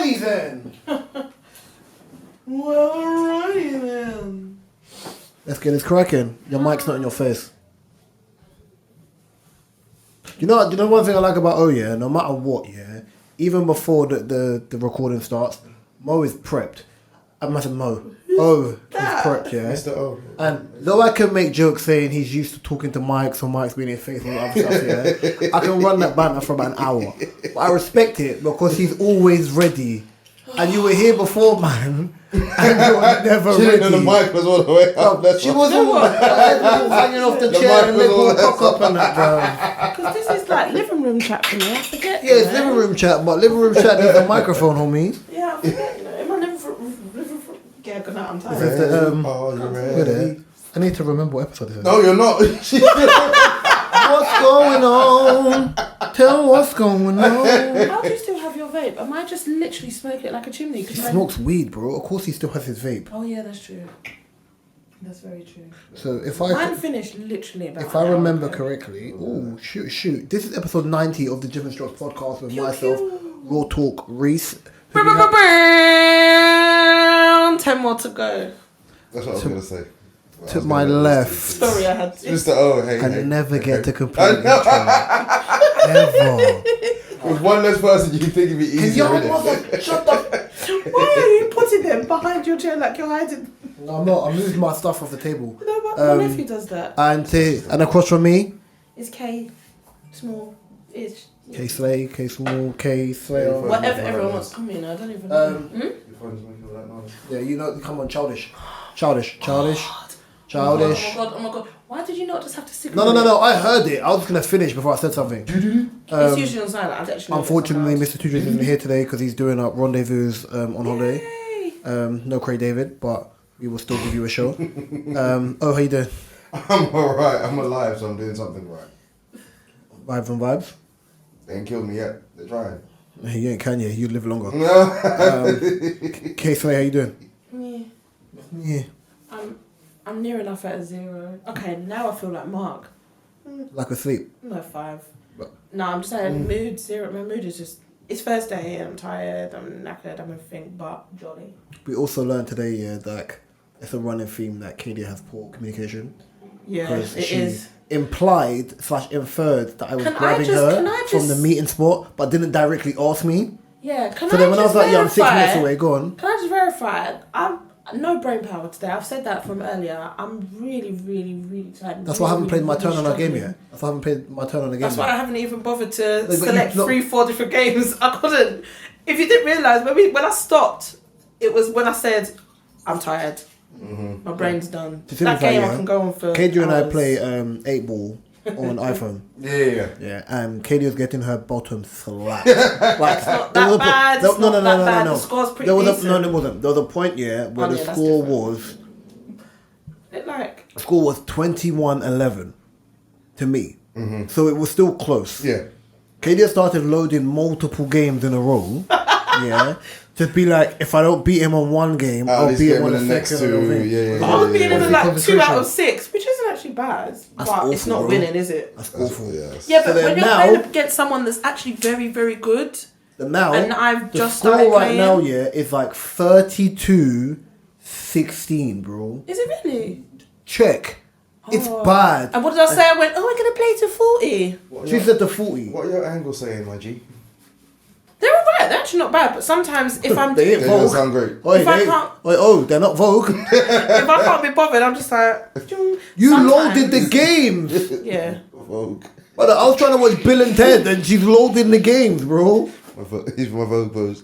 Alrighty then. Well, alrighty then. Let's get this cracking. Your mic's not in your face. You know one thing I like about no matter what, even before the recording starts, Mo is prepped. I must have Mo. He's prepped, Mr. O. And though I can make jokes saying he's used to talking to mics or mics being in his face and all that stuff, I can run that banter for about an hour. But I respect it because he's always ready. And you were here before, man, and you were never She ready. didn't know the mic was all the way up. She wasn't hanging off the chair and little cock up and that, bro. Because this is like living room chat for me. I forget. Yeah, it's living room chat, but living room chat needs a microphone, homie. Yeah, I forget. In my living room. Yeah, good night. I'm tired. Is it the, You wait there. I need to remember what episode it is. No, you're not. What's going on? Tell what's going on. How do you still have your vape? Am I just literally smoking it like a chimney? He smokes weed, bro. Of course he still has his vape. Oh yeah, that's true. That's very true. So if Mine finished literally about. If I remember correctly, shoot. This is episode 90 of the Jim and Strokes podcast with myself, Raw Talk Reese. 10 more to go. That's what I was going to say. To my left. Sorry, I had to. Mr. O, hey. I never get to complete the intro. Ever. With one less person, you think it'd be easier. Shut up. Why are you putting them behind your chair like you're hiding? No, I'm not. I'm moving my stuff off the table. No, my nephew does that. And across from me? It's K. Small. It's. K Slay, K Small, K Slayer. Whatever everyone wants to come in, I don't even know. Yeah, you know, come on, childish. Childish. Oh my god. Why did you not just have to stick No, I heard it. I was going to finish before I said something. It's usually on silent. Unfortunately, Mr. Tudor isn't here today because he's doing up rendezvous on holiday. No Craig David, but we will still give you a show. How you doing? I'm alright. I'm alive, so I'm doing something right. Vibes on vibes? They ain't killed me yet. They're trying. You ain't Kanye. You live longer. No. K-Slay, how you doing? Yeah. I'm near enough at a 0. Okay, now I feel like Mark. Like asleep? No, 5. No, I'm just saying mood 0. My mood is just... It's Thursday, I'm tired, I'm knackered, I'm everything but jolly. We also learned today, that it's a running theme that Katie has poor communication. Yeah, it is. Implied / inferred that I was grabbing her from the meeting spot, but didn't directly ask me. Yeah, so then when I was like, I'm 6 minutes away, go on. Can I just verify? I'm no brain power today. I've said that from earlier. I'm really, really, really tired. That's why I haven't played my turn on a game yet. That's why I haven't even bothered to select 3-4 different games. I couldn't. If you didn't realise, when I stopped, it was when I said, I'm tired. Mm-hmm. My brain's done. That game I can go on for Katie and I play 8-ball on iPhone. Yeah. And Katie was getting her bottom slapped. Like, it's not that bad. No. The score's pretty decent. No, it wasn't. There was a point, where the score was... The score was 21-11 to me. Mm-hmm. So it was still close. Yeah. Katie started loading multiple games in a row. Yeah. To be like, if I don't beat him on one game, I'll beat him on the next two. I was beating him in like 2 out of 6, which isn't actually bad. But awful, it's not winning, is it? That's awful. Yeah, but when you're playing against someone that's actually very, very good, and I've just started playing... The score right now, is like 32-16, bro. Is it really? Check. It's bad. And what did I say? I went, we're going to play to 40. She said to 40. What are your angles saying, my G? They're alright, they're actually not bad, but sometimes if I'm doing They Vogue... don't sound great. They're not Vogue. If I can't be bothered, I'm just like... You loaded the games. Yeah. Vogue. But I was trying to watch Bill and Ted and she's loading the games, bro. He's my Vogue pose.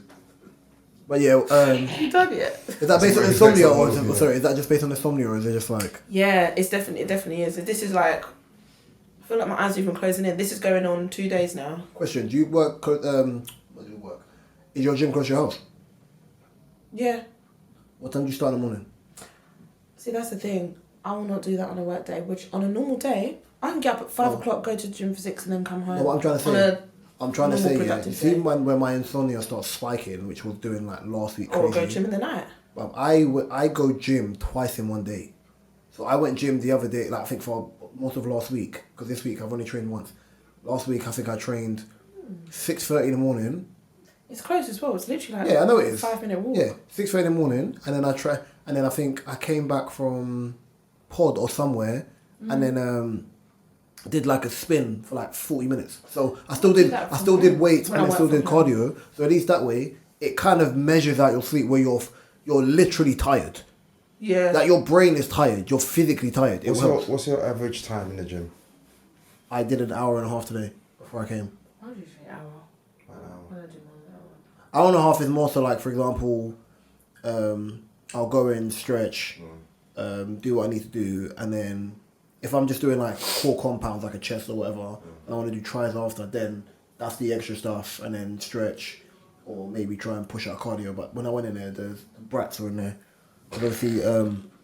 But yeah, you done it? Is that based on insomnia or is that just based on insomnia or is it just like... Yeah, it definitely is. This is like... I feel like my eyes are even closing in. This is going on 2 days now. Question, do you work... What do you work? Is your gym close to your house? Yeah. What time do you start in the morning? See, that's the thing. I will not do that on a work day, which on a normal day, I can get up at 5 o'clock, go to the gym for 6 and then come home. No, what I'm trying to say, see when my insomnia starts spiking, which was doing like last week crazy. Or go gym in the night. I go gym twice in one day. So I went gym the other day, like I think for most of last week, because this week I've only trained once. Last week I think I trained 6:30 in the morning. It's close as well. It's literally like Yeah, I know it is. 5-minute walk. Yeah, 6 in the morning, and then I think I came back from Pod or somewhere, and then did like a spin for like 40 minutes. So I still did weights and I still did cardio. So at least that way, it kind of measures out your sleep where you're literally tired. Yeah. Like your brain is tired. You're physically tired. What's your average time in the gym? I did an hour and a half today before I came. Why do you say hour? Hour and a half is more so like, for example, I'll go in, stretch, do what I need to do, and then if I'm just doing like core compounds like a chest or whatever, and I want to do tries after, then that's the extra stuff, and then stretch, or maybe try and push out cardio. But when I went in there, the brats were in there. Obviously,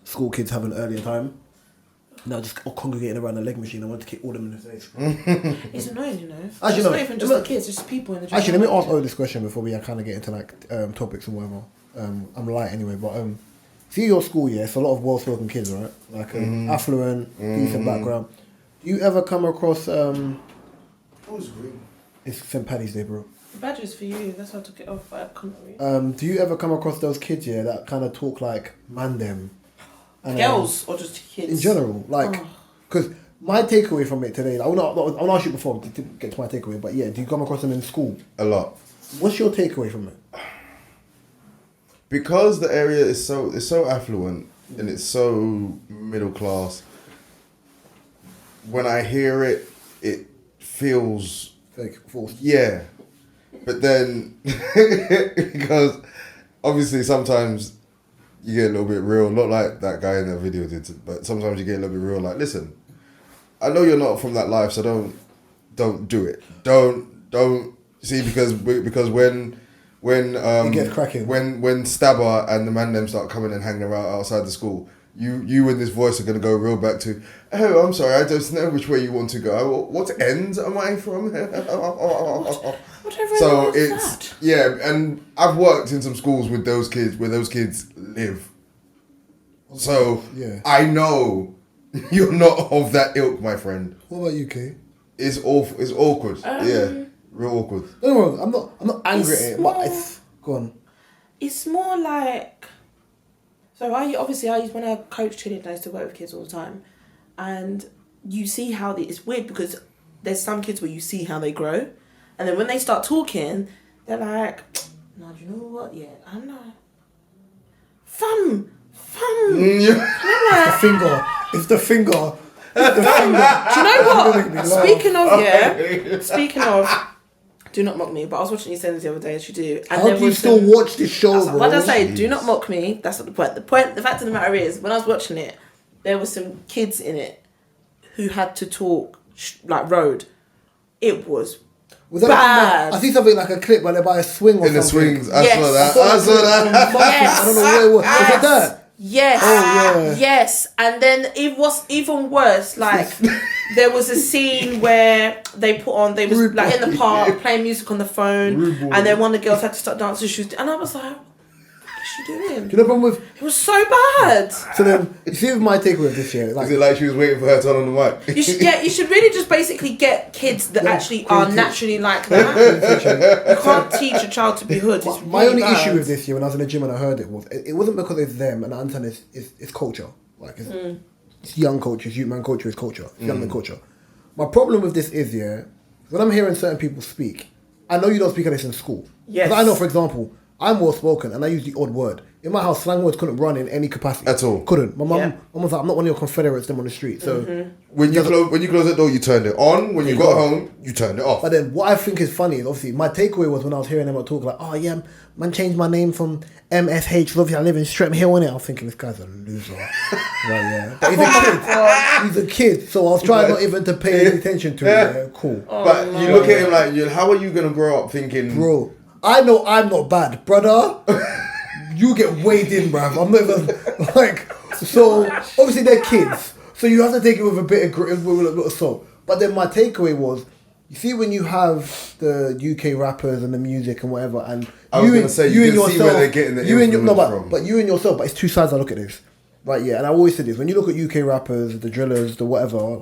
school kids have an earlier time. Now just all congregating around the leg machine. I wanted to kick all them in the face. It's annoying, you know. Actually, it's no, not even just the kids, it's just people in the gym. Actually, let me ask this question before we kind of get into like topics and whatever. I'm light anyway, but see your school, yeah, it's a lot of well-spoken kids, right? Like affluent, decent background. Do you ever come across? Who's green? It's St. Paddy's Day, bro. The badge is for you. That's why I took it off, but I couldn't read. Do you ever come across those kids, yeah, that kind of talk like man them? And, Girls or just kids? In general, like, because my takeaway from it today, like, I'll ask you before to get to my takeaway, but yeah, do you come across them in school? A lot. What's your takeaway from it? Because the area is so affluent and it's so middle class. When I hear it, it feels Fake, false. Yeah, but then because obviously sometimes you get a little bit real, not like that guy in that video did, but sometimes you get a little bit real. Like, listen, I know you're not from that life, so don't do it. Don't see because when it gets cracking. when Stabber and the man them start coming and hanging around outside the school, you and this voice are gonna go real back to, oh, I'm sorry, I don't know which way you want to go. What end am I from? So it's and I've worked in some schools with those kids where those kids live. So yeah. I know you're not of that ilk, my friend. What about you, Kay? It's awful. It's awkward. Yeah, real awkward. No, I'm not angry at it, but it's go on. It's more like, so when I coach cheerleading, I used to work with kids all the time, and you see how it's weird because there's some kids where you see how they grow, and then when they start talking, they're like, no, do you know what? Yeah, I don't know. Fun. It's the finger. Do you know what? Speaking of, do not mock me. But I was watching EastEnders the other day, as you do. And how do you still watch this show, bro? What did I say? Do not mock me. That's not the point. The fact of the matter is, when I was watching it, there were some kids in it who had to talk like road. It was bad. I see something like a clip where they're by a swing or in something. In the swings, I saw that. Yes. I don't know where it was. Yes. Was it that? Yes. Oh, yeah. Yes. And then it was even worse. Like there was a scene where they was like in the park playing music on the phone, and then one of the girls had to start dancing. And I was like, what is she doing? Do you know the problem with? It was so bad. So then, you see, with my takeaway of this year, like, is it like she was waiting for her to turn on the mic? You should really just basically get kids that actually are naturally like that. You can't teach a child to be hood. It's my really only bad. issue with this year when I was in the gym and I heard it was it wasn't because it's them, and I understand it's culture, like it's young culture, it's youth man culture, it's culture, it's young man culture. My problem with this is when I'm hearing certain people speak, I know you don't speak of this in school. Yes. Because I know, for example, I'm well spoken and I use the odd word. In my house, slang words couldn't run in any capacity. At all. Couldn't. My mum was like, I'm not one of your Confederates them on the street. So when you close that door, you turned it on. When you got home, you turned it off. But then what I think is funny is obviously my takeaway was when I was hearing them talk like, oh yeah, man changed my name from MSH. Obviously I live in Streatham Hill, innit? I was thinking this guy's a loser. Right, yeah. But he's a kid. He's a kid. So I was trying not even to pay any attention to it. Yeah, cool. But you look at him like, how are you gonna grow up thinking, bro? I know I'm not bad, brother. You get weighed in, bruv. I'm not even like. So obviously they're kids, so you have to take it with a bit of grit, with a little of salt. But then my takeaway was, you see, when you have the UK rappers and the music and whatever, and I was gonna say you can see where they're getting the influence from. But you and yourself, but it's two sides I look at this. Right, yeah, and I always say this, when you look at UK rappers, the drillers, the whatever,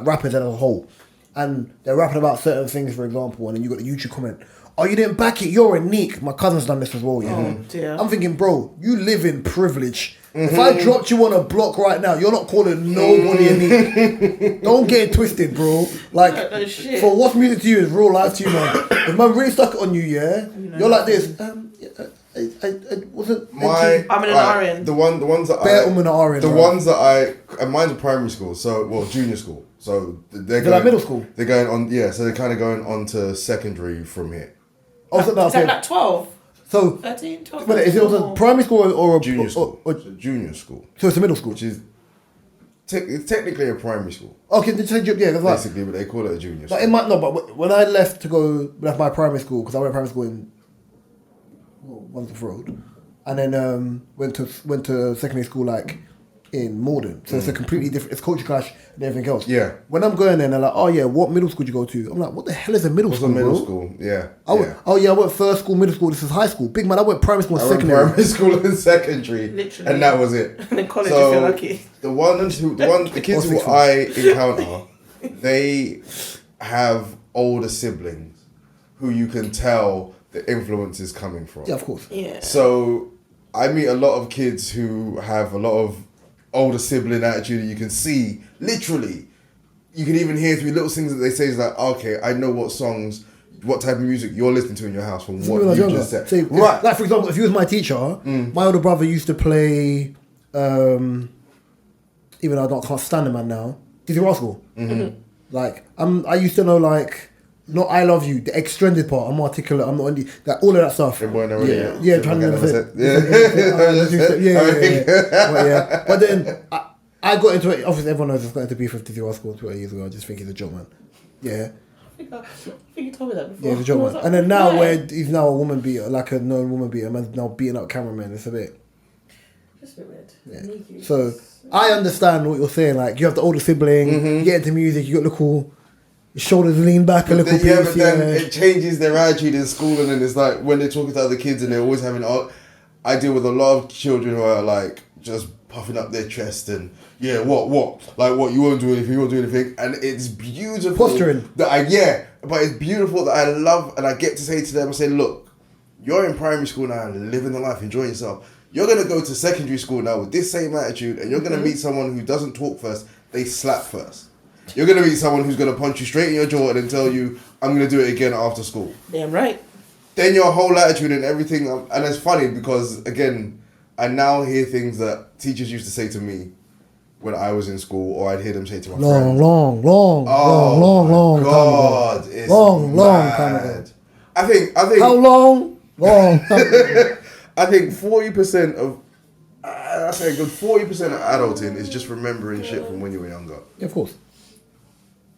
rappers as a whole, and they're rapping about certain things, for example, and then you got the YouTube comment, oh, you didn't back it, you're a neek. My cousin's done this as well, yeah. Oh, dear. I'm thinking, bro, you live in privilege. If I dropped you on a block right now, you're not calling nobody a neek. Don't get it twisted, bro. Like, No shit. for what's music to you is real life to you, man. If man really stuck it on you, yeah, you're like this. I wasn't. I'm in an RN. The ones that Bear in an RN, the bro. ones that and mine's a primary school, so junior school. So they're like middle school? They're going on, so they're kind of going on to secondary from here. Oh, so, no, Is that okay. like 12? So, 13, 12? but is it also primary school or Junior school. Or, It's a junior school, so it's a middle school. which is it's technically a primary school, Okay, yeah, that's right. basically, but they call it a junior school. But when I left my primary school, because I went to primary school in Wandsworth Road, and then went to secondary school like in Morden. So it's a completely different. It's culture clash and everything else. Yeah. When I'm going there, and they're like, "Oh yeah, what middle school did you go to?" I'm like, "What the hell is a middle What's school, a middle bro?" school? Yeah. Oh yeah, I went first school, middle school. This is high school. Big man, I went primary school and I went secondary. primary school and secondary, Literally. and that was it. And then college, So, if you're lucky. the kids who Or sixth I encounter, they have older siblings who you can tell the influence is coming from. Yeah, of course. Yeah. So I meet a lot of kids who have a lot of older sibling attitude, and you can see, literally, you can even hear through little things that they say is like, okay, I know what songs, what type of music you're listening to in your house from what When I was you younger. just said. See, Right. like for example, if you was my teacher, my older brother used to play. Even though I can't stand the man now, Dizzy Rascal. Like I used to know like. Not I love you, the extended part. I'm articulate. I'm not on the that all of that stuff. Yeah, trying to yeah. But then I got into it. Obviously, everyone knows I got into beef with Dizzy Rascal 20 years ago. I just think he's a joke, man. Yeah, I think you told me that before. yeah, he's a joke, man. And then now, where he's now a woman beater, like a known woman beater, man's now beating up cameramen. It's a bit. Just a bit weird. Yeah. Sneaky. So I understand what you're saying. Like you have the older sibling, you get into music, you got the cool. Your shoulders lean back a little bit. But then it changes their attitude in school, and then it's like when they're talking to other kids, and they're always having. I deal with a lot of children who are like just puffing up their chest and like what you won't do anything, and it's beautiful. Posturing. But it's beautiful that I love, and I get to say to them, I say, look, you're in primary school now, living the life, enjoy yourself. You're gonna go to secondary school now with this same attitude, and you're gonna meet someone who doesn't talk first, they slap first. You're going to meet someone who's going to punch you straight in your jaw and then tell you, I'm going to do it again after school. Damn right. Then your whole attitude and everything, and it's funny because, again, I now hear things that teachers used to say to me when I was in school, or I'd hear them say to my friends. Long God, it's long mad. time ago. I think. How long? Long. I think 40% of, I say a good 40% of adulting is just remembering shit from when you were younger. Yeah, of course.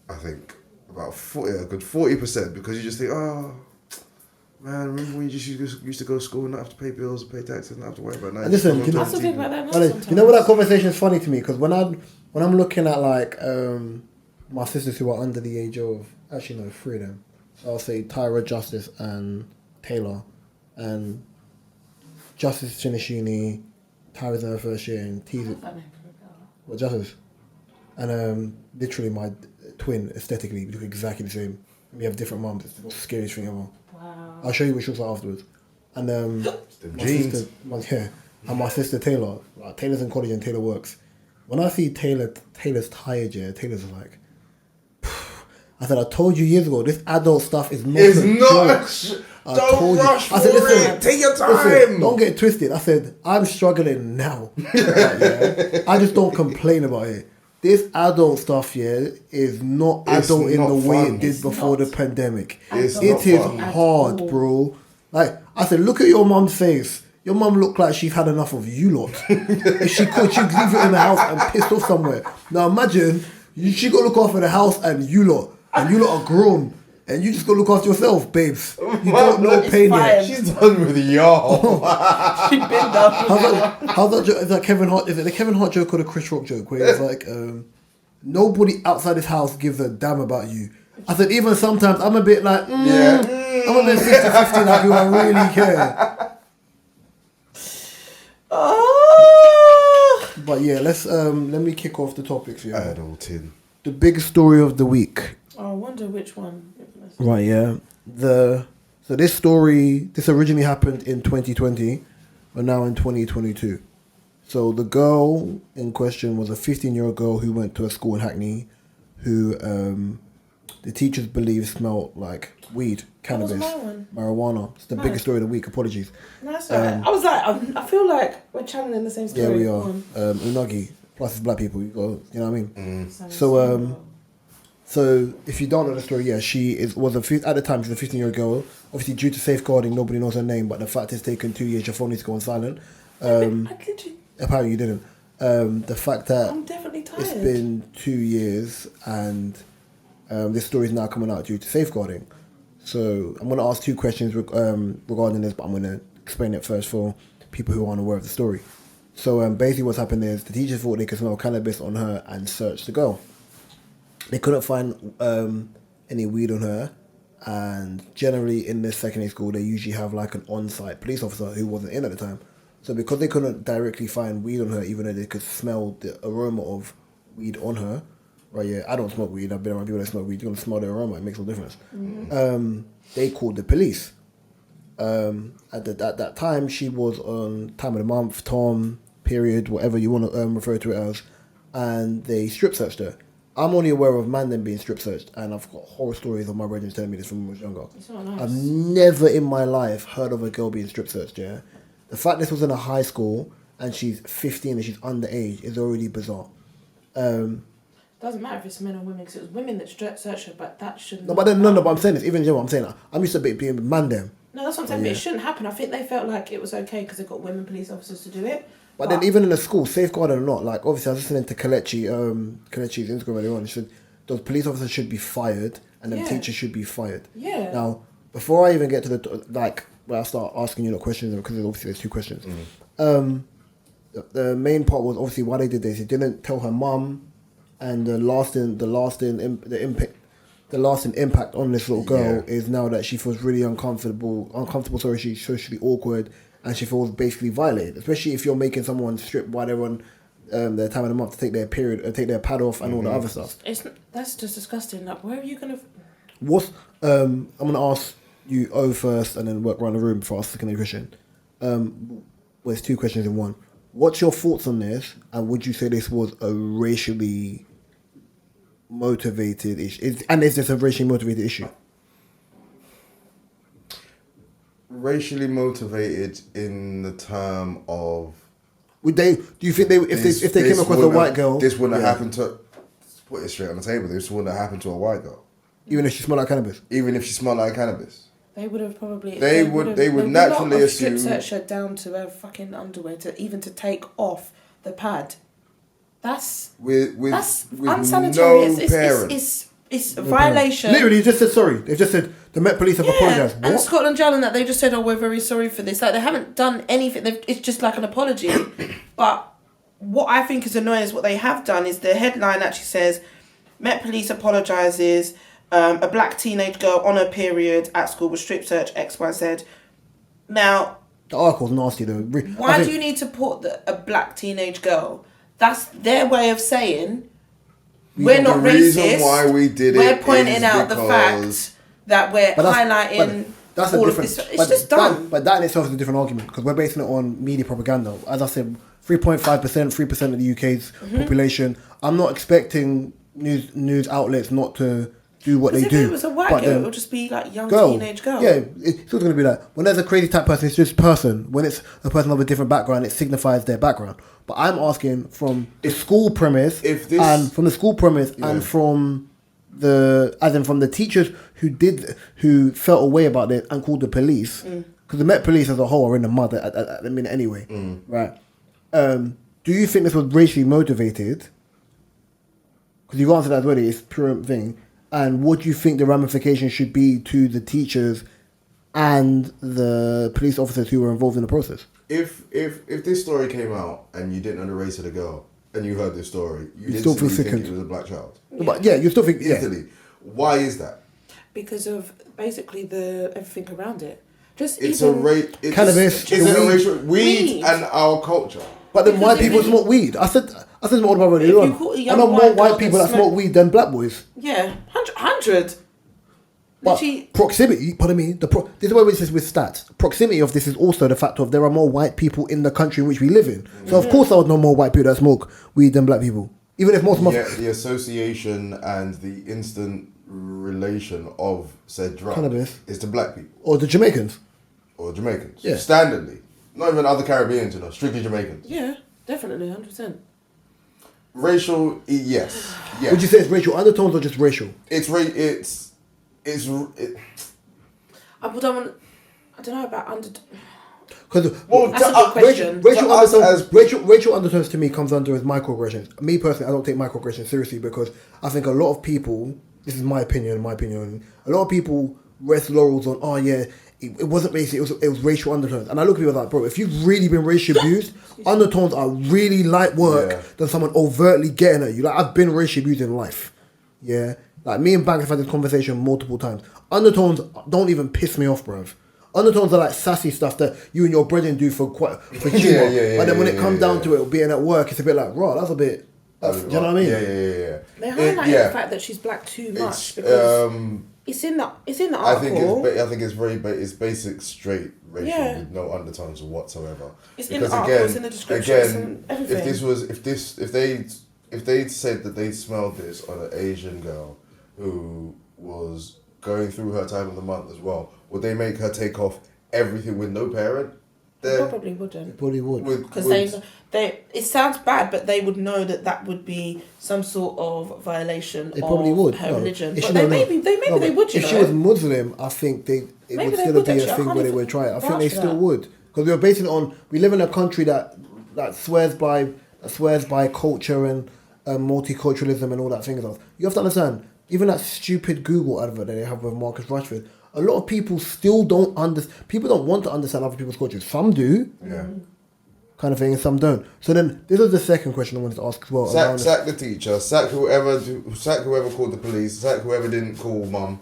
I think about a good 40%, because you just think, oh man, remember when you just used to go to school and not have to pay bills and pay taxes and not have to worry about that. Listen, I still think about that now sometimes. you know what, that conversation is funny to me because when I'm looking at like my sisters who are under the age of, actually no, 3 of them. So I'll say Tyra, Justice, and Taylor, and Justice finished uni, Tyra's in her first year, and T's what Justice, and literally my twin aesthetically we look exactly the same. We have different mums. It's the most scariest thing ever. Wow. I'll show you what she looks like afterwards. And my jeans. sister, and my sister Taylor. Like, Taylor's in college and Taylor works. When I see Taylor's tired, yeah, Taylor's like, I said, I told you years ago, this adult stuff is not It's a not. joke. Don't rush for listen, it. Take your time. Listen, don't get it twisted. I said, I'm struggling now. Like, yeah. I just don't complain about it. This adult stuff, yeah, is not It's adult in not the way fun. it did It's before not. the pandemic. It's It not is fun. hard, bro. Like, I said, look at your mum's face. Your mum looked like she's had enough of you lot. If she could, she'd leave it in the house and pissed off somewhere. Now imagine, she got to look after the house and you lot are grown. And you just got to look after yourself, babes. You don't know It's pain fine. yet. She's done with y'all. She been down. How's that joke? Is that Kevin Hart? Is it the Kevin Hart joke or the Chris Rock joke? Where it's like, nobody outside this house gives a damn about you. I said, even sometimes I'm a bit like, I'm a bit 50-50, like, do I really care? Oh. But yeah, let me kick off the topics here. Adulting. The big story of the week. I wonder which one. Right, yeah. The So this originally happened in 2020, but now in 2022. So the girl in question was a 15-year-old girl who went to a school in Hackney, who the teachers believe smelled like weed, cannabis, marijuana. It's the biggest story of the week. Apologies. That's alright. I was like, I feel like we're channeling the same story. Yeah, we are. Unagi, plus it's black people. You know what I mean? So if you don't know the story, yeah, at the time, she's a 15-year-old girl. Obviously, due to safeguarding, nobody knows her name, but the fact it's taken 2 years, your phone needs to go on silent. Apparently you didn't. The fact that I'm definitely tired. It's been 2 years and this story is now coming out due to safeguarding. So I'm going to ask two questions regarding this, but I'm going to explain it first for people who aren't aware of the story. So basically what's happened is the teachers thought they could smell cannabis on her and searched the girl. They couldn't find any weed on her, and generally in this secondary school they usually have like an on-site police officer who wasn't in at the time. So because they couldn't directly find weed on her, even though they could smell the aroma of weed on her, right? Yeah, I don't smoke weed. I've been around people that smoke weed. You're gonna smell the aroma. It makes no difference. Mm-hmm. They called the police. At that time, she was on time of the month, Tom, period, whatever you want to refer to it as, and they strip searched her. I'm only aware of man them being strip searched, and I've got horror stories of my brethren telling me this from when I was younger. It's not nice. I've never in my life heard of a girl being strip searched. Yeah, the fact this was in a high school and she's 15 and she's underage is already bizarre. Doesn't matter if it's men or women, because it was women that searched her, but that shouldn't. No, but I'm saying this. Even you know what I'm saying. I'm used to being man them. No, that's what I'm saying. But it shouldn't happen. I think they felt like it was okay because they got women police officers to do it. But then even in the school, safeguarding or not, like obviously I was listening to Kelechi's Instagram earlier on. She said those police officers should be fired and then teachers should be fired. Yeah. Now, before I even get to where I start asking you the questions, because obviously there's two questions. The main part was obviously why they did this. He didn't tell her mum, and the lasting impact on this little girl is now that she feels really uncomfortable. She's socially awkward. And she feels basically violated, especially if you're making someone strip while they're on their time of the month to take their period, take their pad off, and all the other stuff. That's just disgusting. Like, where are you gonna? I'm gonna ask you first, and then work around the room before asking a question. There's two questions in one. What's your thoughts on this? And would you say this was a racially motivated issue? And is this a racially motivated issue? Racially motivated in the term of do you think if they came across a white girl, this wouldn't have happened to, put it straight on the table, this wouldn't have happened to a white girl, even if she smelled like cannabis? They would have probably. They would naturally assume. Strip search her down to her fucking underwear to take off the pad. That's unsanitary. No parent. It's a violation. Literally, they just said sorry. They just said the Met Police have apologised. And Scotland Yard and that they just said, "Oh, we're very sorry for this." Like they haven't done anything. It's just like an apology. But what I think is annoying is what they have done is the headline actually says, "Met Police apologises. A black teenage girl on her period at school was strip searched XYZ." Now, the article's nasty though. Why do you need to put a black teenage girl? That's their way of saying. We're not racist. Why we did we're pointing out the fact that we're highlighting all of this. It's just dumb. But that in itself is a different argument because we're basing it on media propaganda. As I said, 3% of the UK's population. I'm not expecting news outlets not to do what they do. If it was a white girl, it would just be like young teenage girl. Yeah, it's always going to be that. When there's a crazy type person, it's just person. When it's a person of a different background, it signifies their background. But I'm asking from the school premise, and from the teachers who felt a way about it and called the police, because the Met Police as a whole are in the mud at the minute anyway, right? Do you think this was racially motivated? Because you've answered that already. It's pure thing. And what do you think the ramifications should be to the teachers and the police officers who were involved in the process? If this story came out and you didn't know the race of the girl and you heard this story, you still feel think it was a black child. Yeah. But you still think instantly. Why is that? Because of basically everything around it. Cannabis, weed and our culture. But then white people smoke weed. I said more about earlier on. I know more white people that smoke weed than black boys. Yeah, 100. But Literally- proximity, pardon me, this is what it says with stats. Proximity of this is also the fact of there are more white people in the country in which we live in. So of course I would know more white people that smoke weed than black people. Even if most of my... Yeah, the association and the instant relation of said drug Cannabis. is to black people Or the Jamaicans. or Jamaicans. Yeah. Standardly. Not even other Caribbeans, strictly Jamaicans. Yeah, definitely, 100%. Racial, yes. Yes. Would you say it's racial undertones or just racial? It's I don't know about under. Because That's a good question. racial undertones to me comes under as microaggressions. Me personally, I don't take microaggressions seriously because I think a lot of people, this is my opinion, a lot of people rest laurels on, oh yeah, it wasn't racist, it was racial undertones. And I look at people like, bro, if you've really been racially abused, undertones are really light work than someone overtly getting at you. Like, I've been racially abused in life. Yeah? Like, me and Banks have had this conversation multiple times. Undertones don't even piss me off, bruv. Undertones are like sassy stuff that you and your brethren do for humor. But then when it comes down to it, being at work, it's a bit like, raw, that's a bit... do you know what I mean? Yeah. They highlight the fact that she's black too much because it's in the article. I think it's basic straight racial with no undertones whatsoever. It's in the article, it's in the description, it's in everything. If they said that they smelled this on an Asian girl who was going through her time of the month as well, would they make her take off everything with no parent? They probably wouldn't. Probably would. Because they it sounds bad, but they would know that would be some sort of violation They probably of would. her religion. If But she- they no, maybe they would, If she was Muslim, I think it Maybe would they still would be actually. a I thing can't where they even would try it. I think vouch they for still that. would. Because we're basing it on, we live in a country that swears by culture and multiculturalism and all that thing stuff. You have to understand, even that stupid Google advert that they have with Marcus Rashford, a lot of people still don't understand. People don't want to understand other people's cultures. Some do, kind of thing, and some don't. So then, this is the second question I wanted to ask as well. Sack the teacher. Sack whoever called the police. Sack whoever didn't call mum.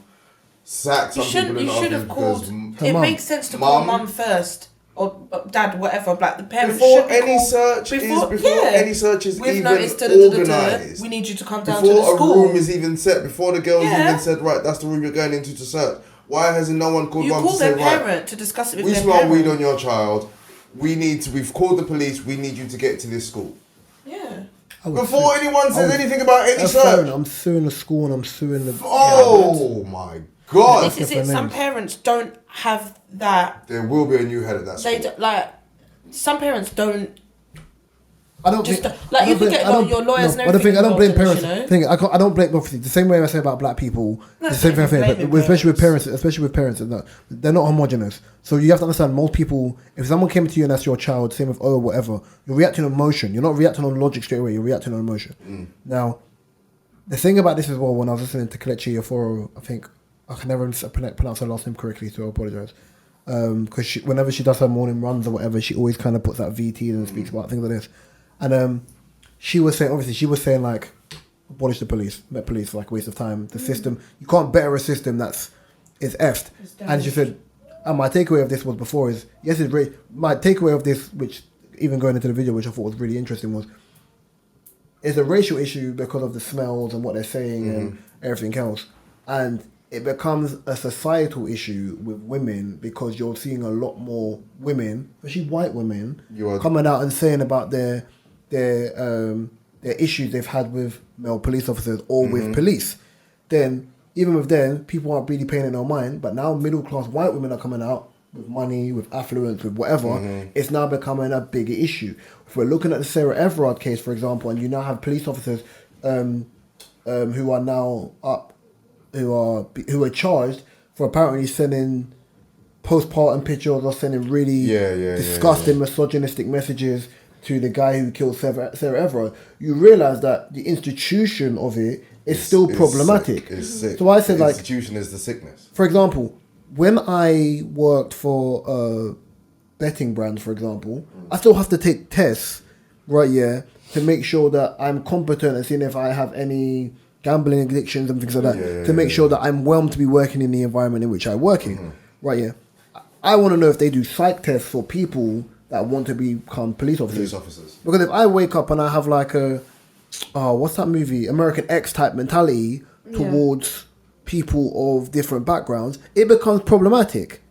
Sack some people in the You should have office called. because It mum. makes sense to call Mum. mum first or dad, whatever. Like the parents before should be any called search any search is We've even noticed, organised. we need you to come down to Before the a school. room is even set, before the girls Yeah. even said, right, that's the room you're going into to search. Why hasn't no one called You mum call to say, their right, parent to discuss it with we their smell parent. weed on your child. We've called the police. We need you to get to this school. Yeah. Before anyone says anything about any That's search. fine. I'm suing the school and I'm suing the... Oh my God. This is it. Some parents don't have that. There will be a new head at that school. They don't, like. Some parents don't. I don't Just think, like I you don't can blame- get I don't- your lawyers no, and I don't think I don't blame everything parents. involved in I don't blame obviously the same way I say about black people. The That's same thing I not say, blaming but especially with parents. parents, they're not homogenous. So you have to understand, most people, if someone came to you and that's your child, same with whatever, you're reacting on emotion. You're not reacting on logic straight away. You're reacting on emotion. Now, the thing about this as well, when I was listening to Kelechi Oforo, I think I can never pronounce her last name correctly, so I apologize. Because whenever she does her morning runs or whatever, she always kind of puts out VT and speaks about things like this. And she was saying like, abolish the police, let police, like, waste of time. The system, you can't better a system is effed. And she said, and my takeaway of this was before is, yes, it's great. My takeaway of this, which even going into the video, which I thought was really interesting, was it's a racial issue because of the smells and what they're saying and everything else. And it becomes a societal issue with women because you're seeing a lot more women, especially white women, coming out and saying about their issues they've had with male police officers or with police. Then, even with them, people aren't really paying it no mind, but now middle class white women are coming out with money, with affluence, with whatever. It's now becoming a bigger issue. If we're looking at the Sarah Everard case, for example, and you now have police officers who are now up, who are charged for apparently sending postpartum pictures or sending really disgusting misogynistic messages to the guy who killed Sarah Everard, you realise that the institution of it is still problematic. It's sick. So I said, the like, institution is the sickness. for example, when I worked for a betting brand, for example, I still have to take tests, right, to make sure that I'm competent and seeing if I have any gambling addictions and things like that, to make sure that I'm well to be working in the environment in which I work in, right, I want to know if they do psych tests for people that want to become police officers. Because if I wake up and I have like what's that movie, American X type mentality towards people of different backgrounds, it becomes problematic.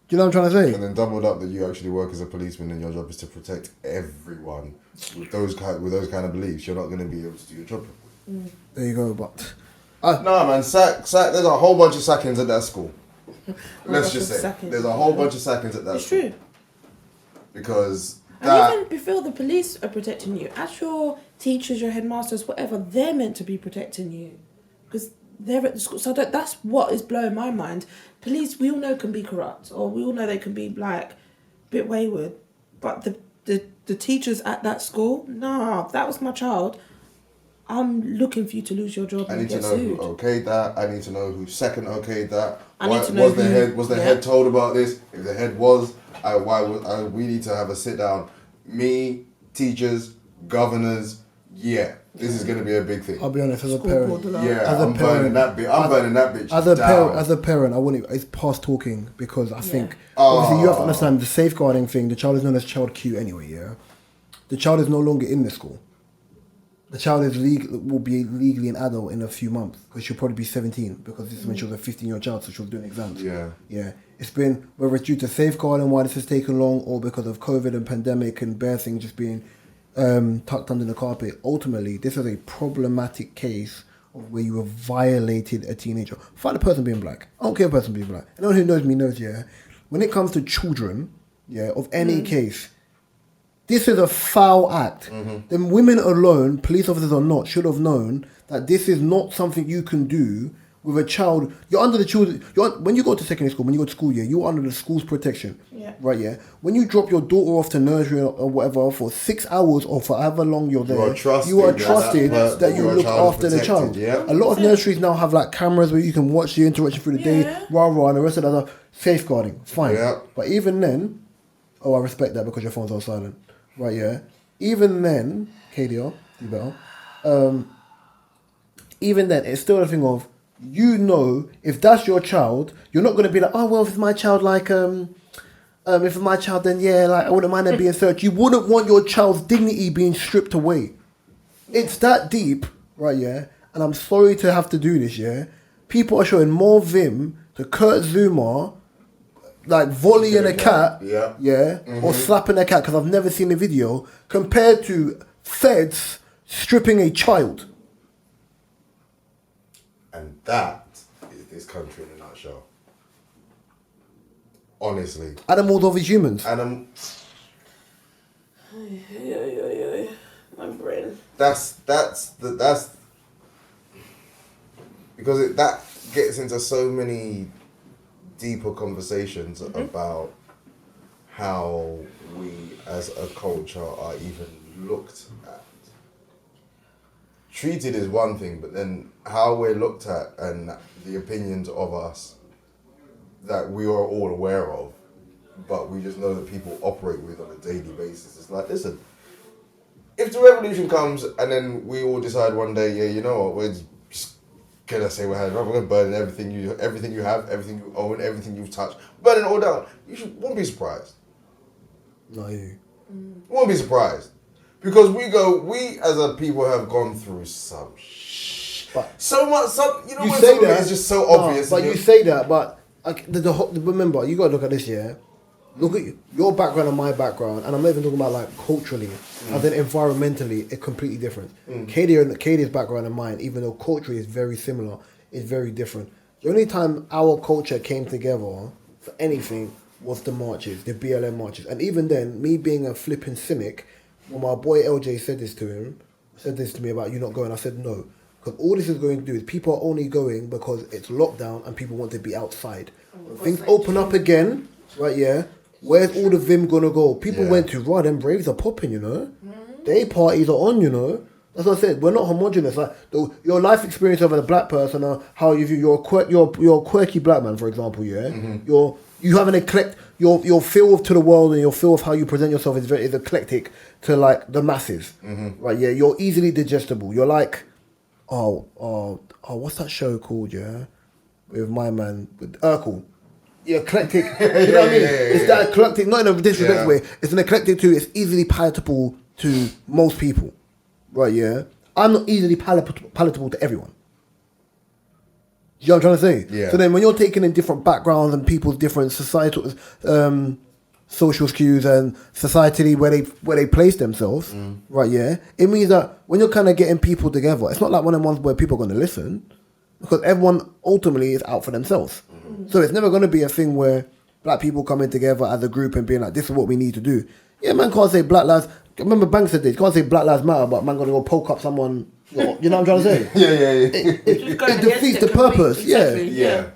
Do you know what I'm trying to And say? then doubled up that you actually work as a policeman and your job is to protect everyone with those kind of beliefs. You're not going to be able to do your job. There you go. But No, man, sack. There's a whole bunch of sackings at that school. Let's just say Sackings. there's a whole bunch of sackings at that It's school. true. Because And that even before the police are protecting you, as your teachers, your headmasters, whatever, they're meant to be protecting you. Because they're at the school. So that's what is blowing my mind. Police, we all know, can be corrupt. Or we all know they can be, like, a bit wayward. But the teachers at that school, nah, if that was my child, I'm looking for you to lose your job I and need to get know sued. who okayed that. I need to know who second okayed that. I need to know was the who- head was the yeah. head told about this? If the head was, we need to have a sit down. Me, teachers, governors. Yeah, this is going to be a big thing. I'll be honest, as a School parent, board allowed. Yeah, as a I'm burning that bitch. I'm burning that bitch as a down. parent, I wouldn't. It's past talking because I think obviously you have to understand the safeguarding thing. The child is known as child Q anyway. Yeah, the child is no longer in the school. The child is will be legally an adult in a few months because she'll probably be 17 because this is when she was a 15-year-old child, so she was doing exams. Yeah. It's been whether it's due to safeguarding why this has taken long or because of COVID and pandemic and bare things just being tucked under the carpet. Ultimately, this is a problematic case of where you have violated a teenager. Find the person being black. I don't care if the person being black. Anyone who knows me knows, yeah. When it comes to children, yeah, of any case, this is a foul act. Then women alone, police officers or not, should have known that this is not something you can do with a child. You're under the children. When you go to secondary school, when you go to school, yeah, you're under the school's protection. Yeah. Right, yeah. When you drop your daughter off to nursery or whatever for 6 hours or for however long you're there, you are trusted that you your look child is after the child. protected, yeah. A lot of nurseries now have like cameras where you can watch the interaction through the day, Yeah. and the rest of the other safeguarding. Fine. Yeah. But even then, I respect that because your phone's on silent. Right, yeah. Even then, KDR, you better. Even then, it's still a thing of, you know, if that's your child, you're not going to be like, oh, well, if it's my child, like, if it's my child, then yeah, like, I wouldn't mind them being searched. You wouldn't want your child's dignity being stripped away. It's that deep, right, yeah? And I'm sorry to have to do this, yeah? People are showing more vim to Kurt Zuma, like volleying a cat, or slapping a cat, because I've never seen a video, compared to feds stripping a child. And that is this country in a nutshell. Honestly. Animals over humans. And My brain. that's because that gets into so many deeper conversations about how we as a culture are even looked at. Treated is one thing, but then how we're looked at and the opinions of us that we are all aware of, but we just know that people operate with on a daily basis. It's like, listen, if the revolution comes and then we all decide one day, yeah, you know what, we're just gonna say we're gonna burn everything you have, everything you own, everything you've touched, burn it all down. Won't be surprised. No, you. Won't be surprised. Because we as a people have gone through some so much, you know, You when say something that, is just so obvious. but you say that, but like, remember, you got to look at this, yeah? Look at your background and my background, and I'm not even talking about like culturally, and then environmentally, it's completely different. Katie's background and mine, even though culturally is very similar, is very different. The only time our culture came together for anything was the marches, the BLM marches. And even then, me being a flipping cynic, when my boy LJ said this to me about you not going, I said no. Because all this is going to do is people are only going because it's lockdown and people want to be outside. When things open up again, right, yeah, where's all the vim going to go? People went to, right, them Braves are popping, you know? Day parties are on, you know? That's what I said. We're not homogenous. Like your life experience of a black person, how you're a quirky black man, for example. Yeah, you have an eclectic. Your feel to the world and your feel of how you present yourself is eclectic to like the masses. Right? Yeah, you're easily digestible. You're like, what's that show called? Yeah, with my man with Urkel. Yeah, eclectic. You know what I mean? It's that eclectic, not in a disrespectful way. It's an eclectic too. It's easily palatable to most people. Right, yeah. I'm not easily palatable to everyone. You know what I'm trying to say? Yeah. So then when you're taking in different backgrounds and people's different societal social cues and societally where they place themselves, right, yeah, it means that when you're kind of getting people together, it's not like one of the ones where people are going to listen because everyone ultimately is out for themselves. So it's never going to be a thing where black people coming together as a group and being like, this is what we need to do. Yeah, man can't say black lives. Remember Banks said this, you can't say black lives matter, but man going to go poke up someone. You know what I'm trying to say? It defeats the purpose. Exactly. Yeah.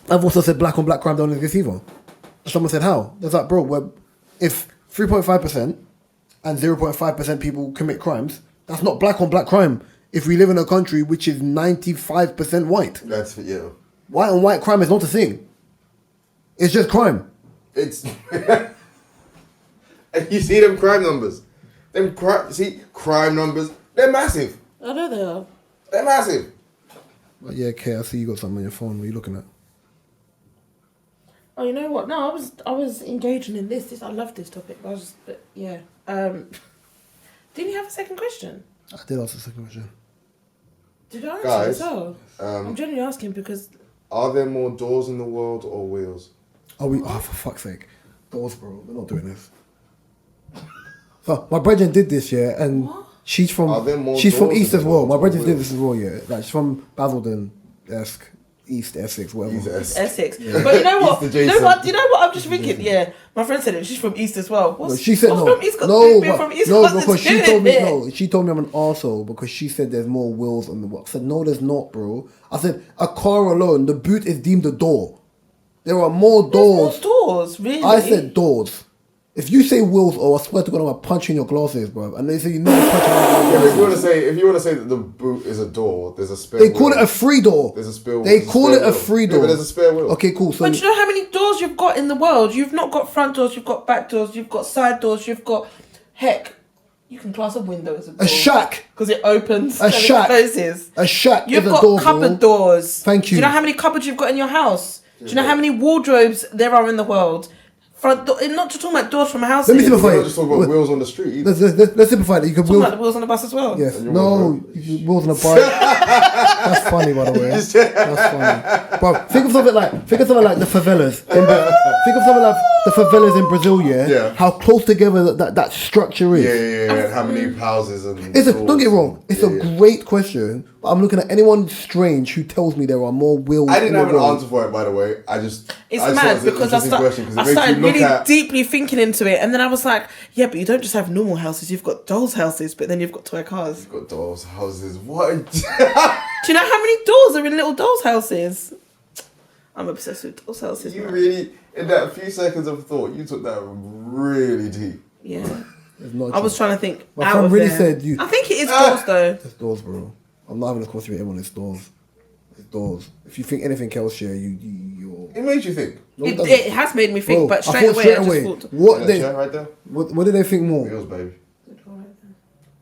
I've also said black on black crime don't exist either. Someone said how? That's like, bro, if 3.5% and 0.5% people commit crimes, that's not black on black crime. If we live in a country which is 95% white, That's yeah. white on white crime is not a thing. It's just crime. It's and you see them crime numbers. Crime numbers. They're massive. I know they are. They're massive. But yeah, Kay, I see you got something on your phone. What are you looking at? Oh, you know what? No, I was engaging in this. I love this topic. Yeah. Didn't you have a second question? I did ask the second question. Did I answer Guys, as well? I'm genuinely asking because Are there more doors in the world or wheels? Oh, for fuck's sake. Doors, bro. We're not doing this. So, my brethren did this, yeah, and What? she's from Are there more she's from doors East in as the well. world My or brethren did Wales? this as well, yeah. Like, she's from Basildon-esque, East Essex, whatever. East Essex. Essex. But you know what? East You know adjacent. what? You know what? I'm just thinking. Yeah, my friend said it. She's from East as well. No, she said what's no. From East got No, being but, from East no, got because to she do told me with it. no. She told me I'm an arsehole because she said there's more wheels on the wheel. I said no, there's not, bro. I said a car alone, the boot is deemed a door. There are more doors. There's more doors, really. I said doors. If you say wheels, I swear to God, I'm gonna punch you in your glasses, bro. And they say you never punch me in Yeah, your if you want to glasses. say that the boot is a door, there's a spare. They call wheel. it a free door. There's a spare. They there's call spare it a wheel. free Yeah, door. but there's a spare wheel. Okay, cool. So But you know how many doors you've got in the world? You've not got front doors, you've got back doors, you've got side doors, you've got... Heck, you can class a window as a door. a shack, Because it opens A and shack. it closes. a shack You've is a got door, cupboard bro. doors. Thank Do you. you know how many cupboards you've got in your house? Do you know how many wardrobes there are in the world? Front door, not just talking about doors from houses. Let me We're simplify not it. just talking about wheels on the street. Either. Let's simplify it. You can Talking about wheel. the wheels on the bus as well. Yes. And your No. Wheels on a bike. That's funny, by the way. That's funny. Bro, think of something like the favelas. Think of something like the favelas in Brazil. Yeah. Yeah. How close together that structure is. Yeah. How many houses and Don't get me wrong. It's Yeah, a great question. But I'm looking at anyone strange who tells me there are more wheels. I didn't in have the an world. answer for it, by the way. It's I mad thought it was an because I interesting question 'cause it makes started you look really at- deeply thinking into it, and then I was like, yeah, but you don't just have normal houses, you've got dolls' houses, but then you've got toy cars. Got dolls' houses. What? Do you know how many doors are in little dolls' houses? I'm obsessed with dolls' houses. You man. really, in that few seconds of thought, you took that really deep. Yeah. It's not I was true. trying to think. My out friend of really there. said you. I think it is doors though. It's doors, bro. I'm not having this conversation with everyone. It's doors. It's doors. If you think anything else, yeah, you're. It made you think. No, it It, doesn't. it has made me think, Bro, but I straight thought away, I just thought. What Yeah, they? chair right there. What did they think more? Wheels, baby.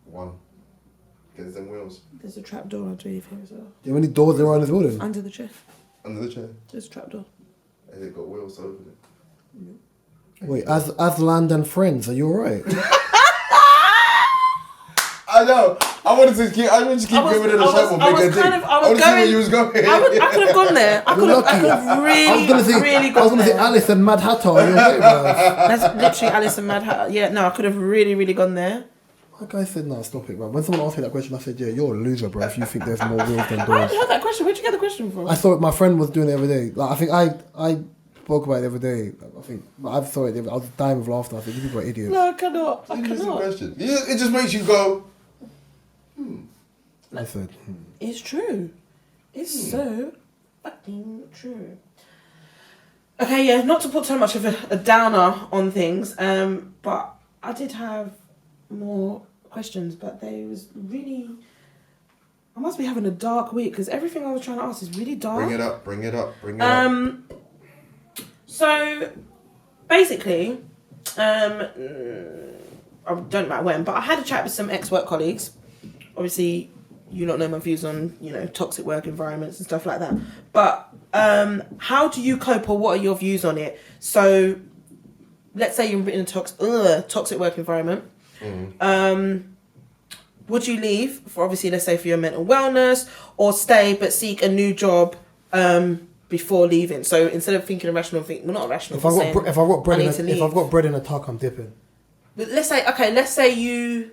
One. Get them wheels. There's a trap door. I'll tell you as well. Do you know how many doors there are in this building? Under the chair. Under the chair. There's a trap door. And they've got wheels to open it. Wait, as land and friends, are you alright? I know. I wanted to keep giving it a shot. I was see where you was going. I could have gone there. I could have lucky. really, I was gonna say, really I was gone gonna say there. Alice and Mad Hatter. Are you okay, bro? That's literally Alice and Mad Hatter. Yeah, no, I could have really, really gone there. My guy said, "No, stop it, bro." When someone asked me that question, I said, "Yeah, you're a loser, bro. If you think there's more wheels than I doors." haven't heard that question. Where'd you get the question from? I saw it. My friend was doing it every day. Like I think I spoke about it every day. I think I saw it. I was dying with laughter. I think you people are idiots. No, I cannot. I Interesting cannot. question. It just makes you go. I said, It's true. It's so fucking true. Okay, yeah, not to put so much of a downer on things, but I did have more questions, but they was really... I must be having a dark week, because everything I was trying to ask is really dark. Bring it up. So, basically, I don't know when, but I had a chat with some ex-work colleagues. Obviously, you don't know my views on, toxic work environments and stuff like that. But how do you cope, or what are your views on it? So, let's say you're in a toxic work environment. would you leave for, obviously, let's say for your mental wellness, or stay but seek a new job before leaving? So instead of thinking irrational, not irrational. If I've got bread in a tuck, I'm dipping. But let's say you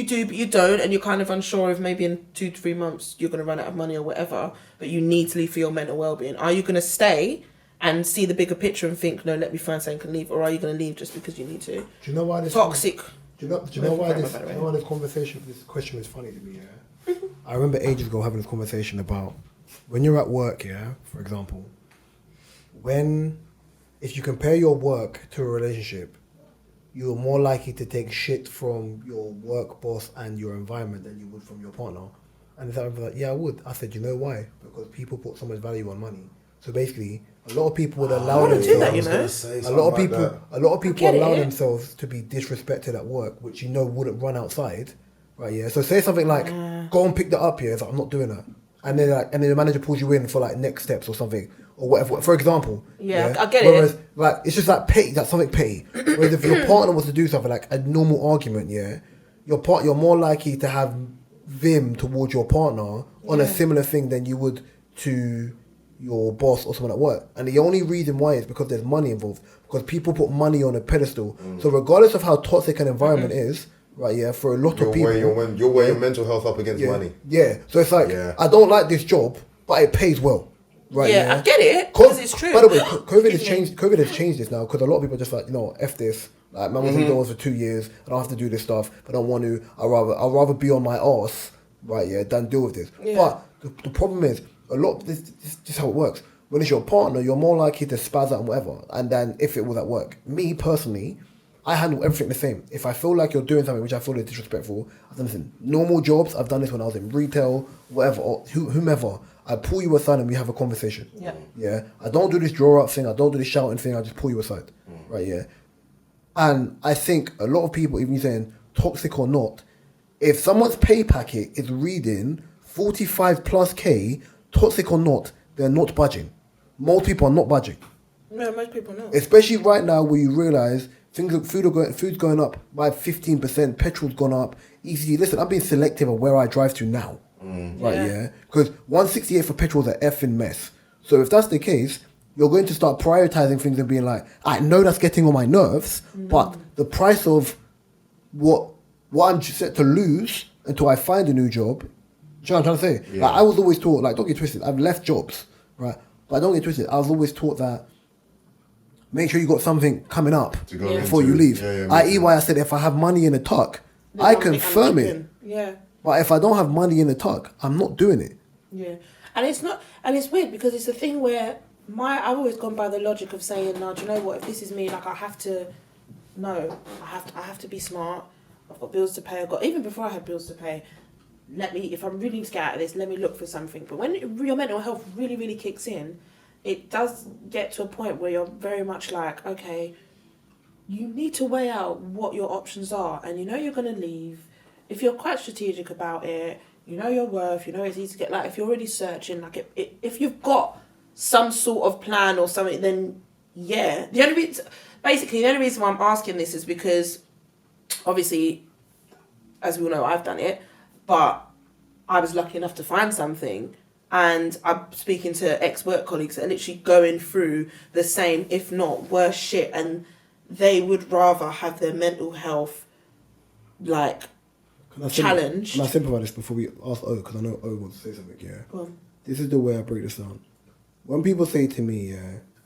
do but you don't, and you're kind of unsure if maybe in 2 to 3 months you're going to run out of money or whatever, but you need to leave for your mental well-being. Are you going to stay and see the bigger picture and think, no, let me find something and leave, or are you going to leave just because you need to? Do you know why this toxic? Do you know why this question was funny to me? Yeah, I remember ages ago having this conversation about when you're at work. Yeah, for example, if you compare your work to a relationship, you're more likely to take shit from your work boss and your environment than you would from your partner. And I was like, yeah, I would. I said, you know why? Because people put so much value on money. So basically, a lot of people would allow themselves. A lot of people allow themselves to be disrespected at work, which wouldn't run outside, right? Yeah. So say something like, "Go and pick that up." Yeah, it's like, I'm not doing that. And then the manager pulls you in for like next steps or something or whatever. For example. Yeah, I get it. Whereas like it's just like petty. That's something petty. Whereas if your partner was to do something like a normal argument, yeah, you're more likely to have vim towards your partner on a similar thing than you would to your boss or someone at work. And the only reason why is because there's money involved, because people put money on a pedestal. So regardless of how toxic an environment is, right, yeah, for a lot of people, you're weighing your mental health up against money. Yeah, so it's like, I don't like this job, but it pays well, right? Yeah, I get it, because it's true. By the way, COVID has changed this now, because a lot of people are just like, F this. Like, man was indoors for 2 years, I don't have to do this stuff, I don't want to, I'd rather be on my arse, right, yeah, than deal with this. Yeah. But the problem is, this is how it works. When it's your partner, you're more likely to spaz out and whatever. And then if it was at work, me personally, I handle everything the same. If I feel like you're doing something which I feel is disrespectful, I've done this in normal jobs. I've done this when I was in retail, whatever, or whomever. I pull you aside and we have a conversation. Yeah. Yeah. I don't do this draw up thing. I don't do this shouting thing. I just pull you aside. Right. Yeah. And I think a lot of people, even saying toxic or not, if someone's pay packet is reading 45 plus K, toxic or not, they're not budging. Most people are not budging. No, most people not. Especially right now where you realise food's going up by 15%, petrol's gone up. Easy. Listen, I'm being selective of where I drive to now. Right, yeah? Because 168 for petrol is an effing mess. So if that's the case, you're going to start prioritising things and being like, I know that's getting on my nerves, but the price of what I'm set to lose until I find a new job. Do you know what I'm trying to say? Yeah. Like, I was always taught, like, don't get twisted, I've left jobs, right? But don't get twisted, I was always taught that make sure you got something coming up before you leave. I.e. why I said if I have money in a tuck, I confirm it. Yeah. But if I don't have money in the tuck, I'm not doing it. Yeah. And it's weird because it's a thing where I've always gone by the logic of saying, no, do you know what, if this is me, like I have to be smart. I've got bills to pay. Even before I had bills to pay, if I'm really to get out of this, let me look for something. But when your mental health really, really kicks in, it does get to a point where you're very much like, okay, you need to weigh out what your options are. And you're going to leave. If you're quite strategic about it, your worth, it's easy to get, like, if you're already searching, like, if you've got some sort of plan or something, then, yeah. The only reason why I'm asking this is because, obviously, as we all know, I've done it, but I was lucky enough to find something, and I'm speaking to ex-work colleagues that are literally going through the same, if not worse shit, and they would rather have their mental health, like, challenged. Can I simplify this before we ask O, because I know O wants to say something, yeah? Go on. This is the way I break this down. When people say to me,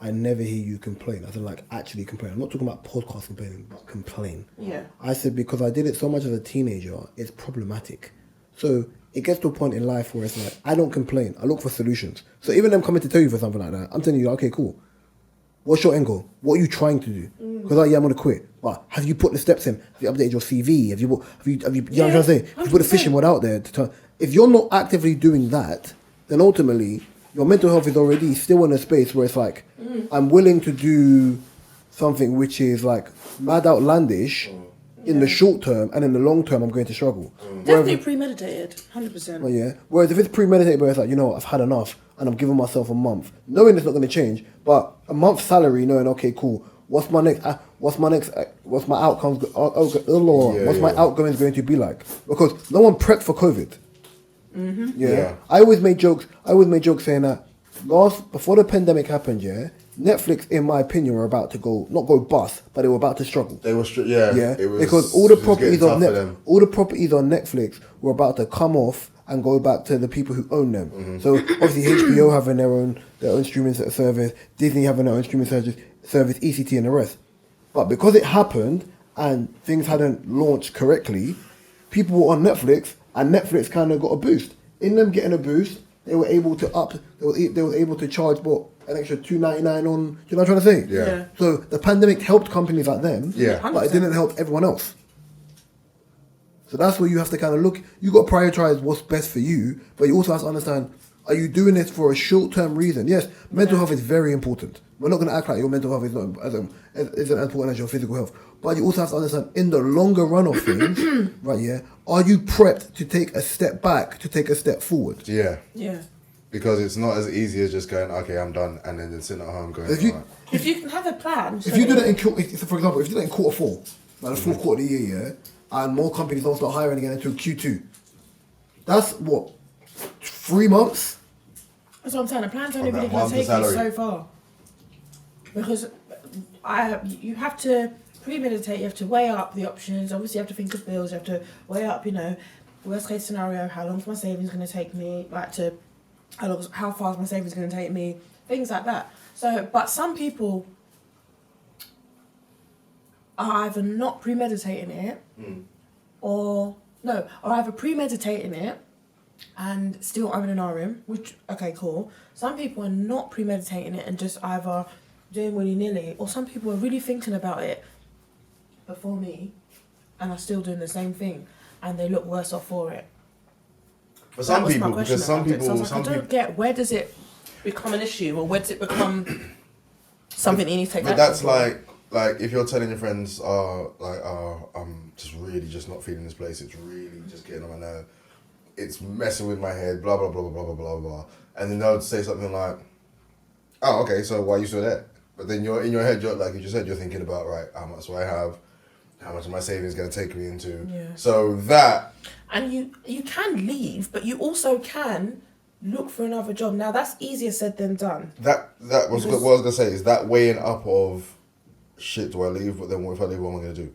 I never hear you complain, I said, like, actually complain. I'm not talking about podcast complaining, but complain. Yeah. I said, because I did it so much as a teenager, it's problematic. So it gets to a point in life where it's like, I don't complain, I look for solutions. So even them coming to tell you for something like that, I'm telling you, okay, cool. What's your end goal? What are you trying to do? Because I'm going to quit. But have you put the steps in? Have you updated your CV? Have you know what I'm trying to say? Have you put the fishing rod out there? If you're not actively doing that, then ultimately your mental health is already still in a space where it's like, I'm willing to do something which is like mad outlandish in the short term, and in the long term I'm going to struggle. Definitely premeditated, 100%. Well, yeah. Whereas if it's premeditated, where it's like, I've had enough and I'm giving myself a month, knowing it's not going to change, but a month's salary, knowing, okay, cool, what's my what's my next, what's my outcomes, what's my yeah. outgoings going to be like? Because no one prepped for COVID. Yeah. I always made jokes saying that before the pandemic happened, Netflix, in my opinion, were about to not go bust, but they were about to struggle. They were, Yeah, it was, because all the it was getting properties tough on for them. all the properties on Netflix were about to come off and go back to the people who own them. Mm-hmm. So obviously HBO having their own streaming service, Disney having their own streaming service, ECT and the rest. But because it happened and things hadn't launched correctly, people were on Netflix and Netflix kind of got a boost. In them getting a boost, they were able to they were able to charge an extra $2.99 on. Do you know what I'm trying to say? Yeah. So the pandemic helped companies like them. Yeah. But it didn't help everyone else. So that's where you have to kind of look. You got to prioritize what's best for you, but you also have to understand: are you doing this for a short-term reason? Yes, mental health is very important. We're not going to act like your mental health is not isn't as important as your physical health. But you also have to understand, in the longer run of things, right? Yeah, are you prepped to take a step back, to take a step forward? Yeah. Yeah. Because it's not as easy as just going, okay, I'm done, and then sitting at home going, If you- alright. If you can have a plan. If you do that for example, if you do that in quarter four, like the fourth quarter of the year, and more companies don't start hiring again until Q2, that's what 3 months. That's what I'm saying. The plan's only On that really going to month's take you salary. so far. Because you have to premeditate, you have to weigh up the options. Obviously, you have to think of bills, you have to weigh up, worst case scenario, how long's my savings going to take me, how far is my savings going to take me, things like that. So, but some people are either not premeditating it, or either premeditating it and still owning an RM, which, okay, cool. Some people are not premeditating it and just either doing willy-nilly, or some people are really thinking about it before me and are still doing the same thing, and they look worse off for it. For some That was my people, question because some about it. So I people, was like, I don't get, where does it become an issue, or where does it become something that you need to take but action that's for? like if you're telling your friends, I'm just really just not feeling this place. It's really just getting on my nerve. It's messing with my head. Blah blah blah blah blah blah blah. And then they'll say something like, "Oh, okay. So why are you still there?" But then you're in your head. You're like you just said. You're thinking about, right, how much do I have? How much of my savings going to take me into? Yeah. So that. And you can leave, but you also can look for another job. Now that's easier said than done. That was what I was gonna say. Is that weighing up of shit? Do I leave? But then what if I leave? What am I gonna do?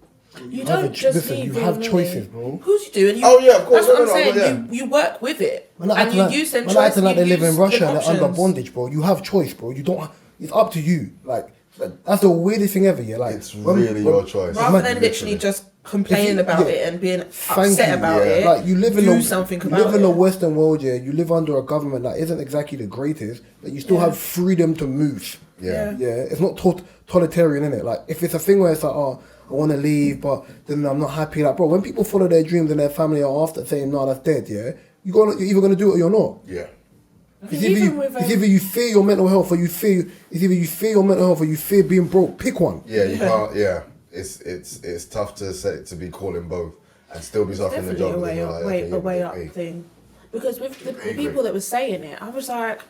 You have don't a- just listen, leave. you have willy-nilly. choices, bro. Of course you do. And you, Oh, yeah, of course. That's what No, I'm no, saying. yeah. You work with it, Man, and you use them man, choices. acting like they live in Russia and they're under options. bondage, bro. You have choice, bro. You don't. It's up to you. Like that's the weirdest thing ever. Yeah, like It's really your choice. Rather Man, than literally just complaining If you- about yeah. it and being Thank upset you. about Yeah. it, Like you live in do a something you about live in it. a Western world, yeah. You live under a government that isn't exactly the greatest, but you still Yeah. have freedom to move. Yeah. Yeah, it's not totalitarian, innit? Like if it's a thing where it's like, oh, I want to leave, but then I'm not happy. Like, bro, when people follow their dreams and their family are after saying, no, that's dead. Yeah, you're either gonna do it or you're not. Yeah. I It's think either, even you, with, it's either you fear your mental health or you fear. It's either you fear your mental health or you fear being broke. Pick one. Yeah, you can't. Yeah, it's tough to be calling both and still be suffering the definitely job. a way and you're up, like, way, okay, a way up hey. thing. Because with the Agree. people that were saying it, I was like,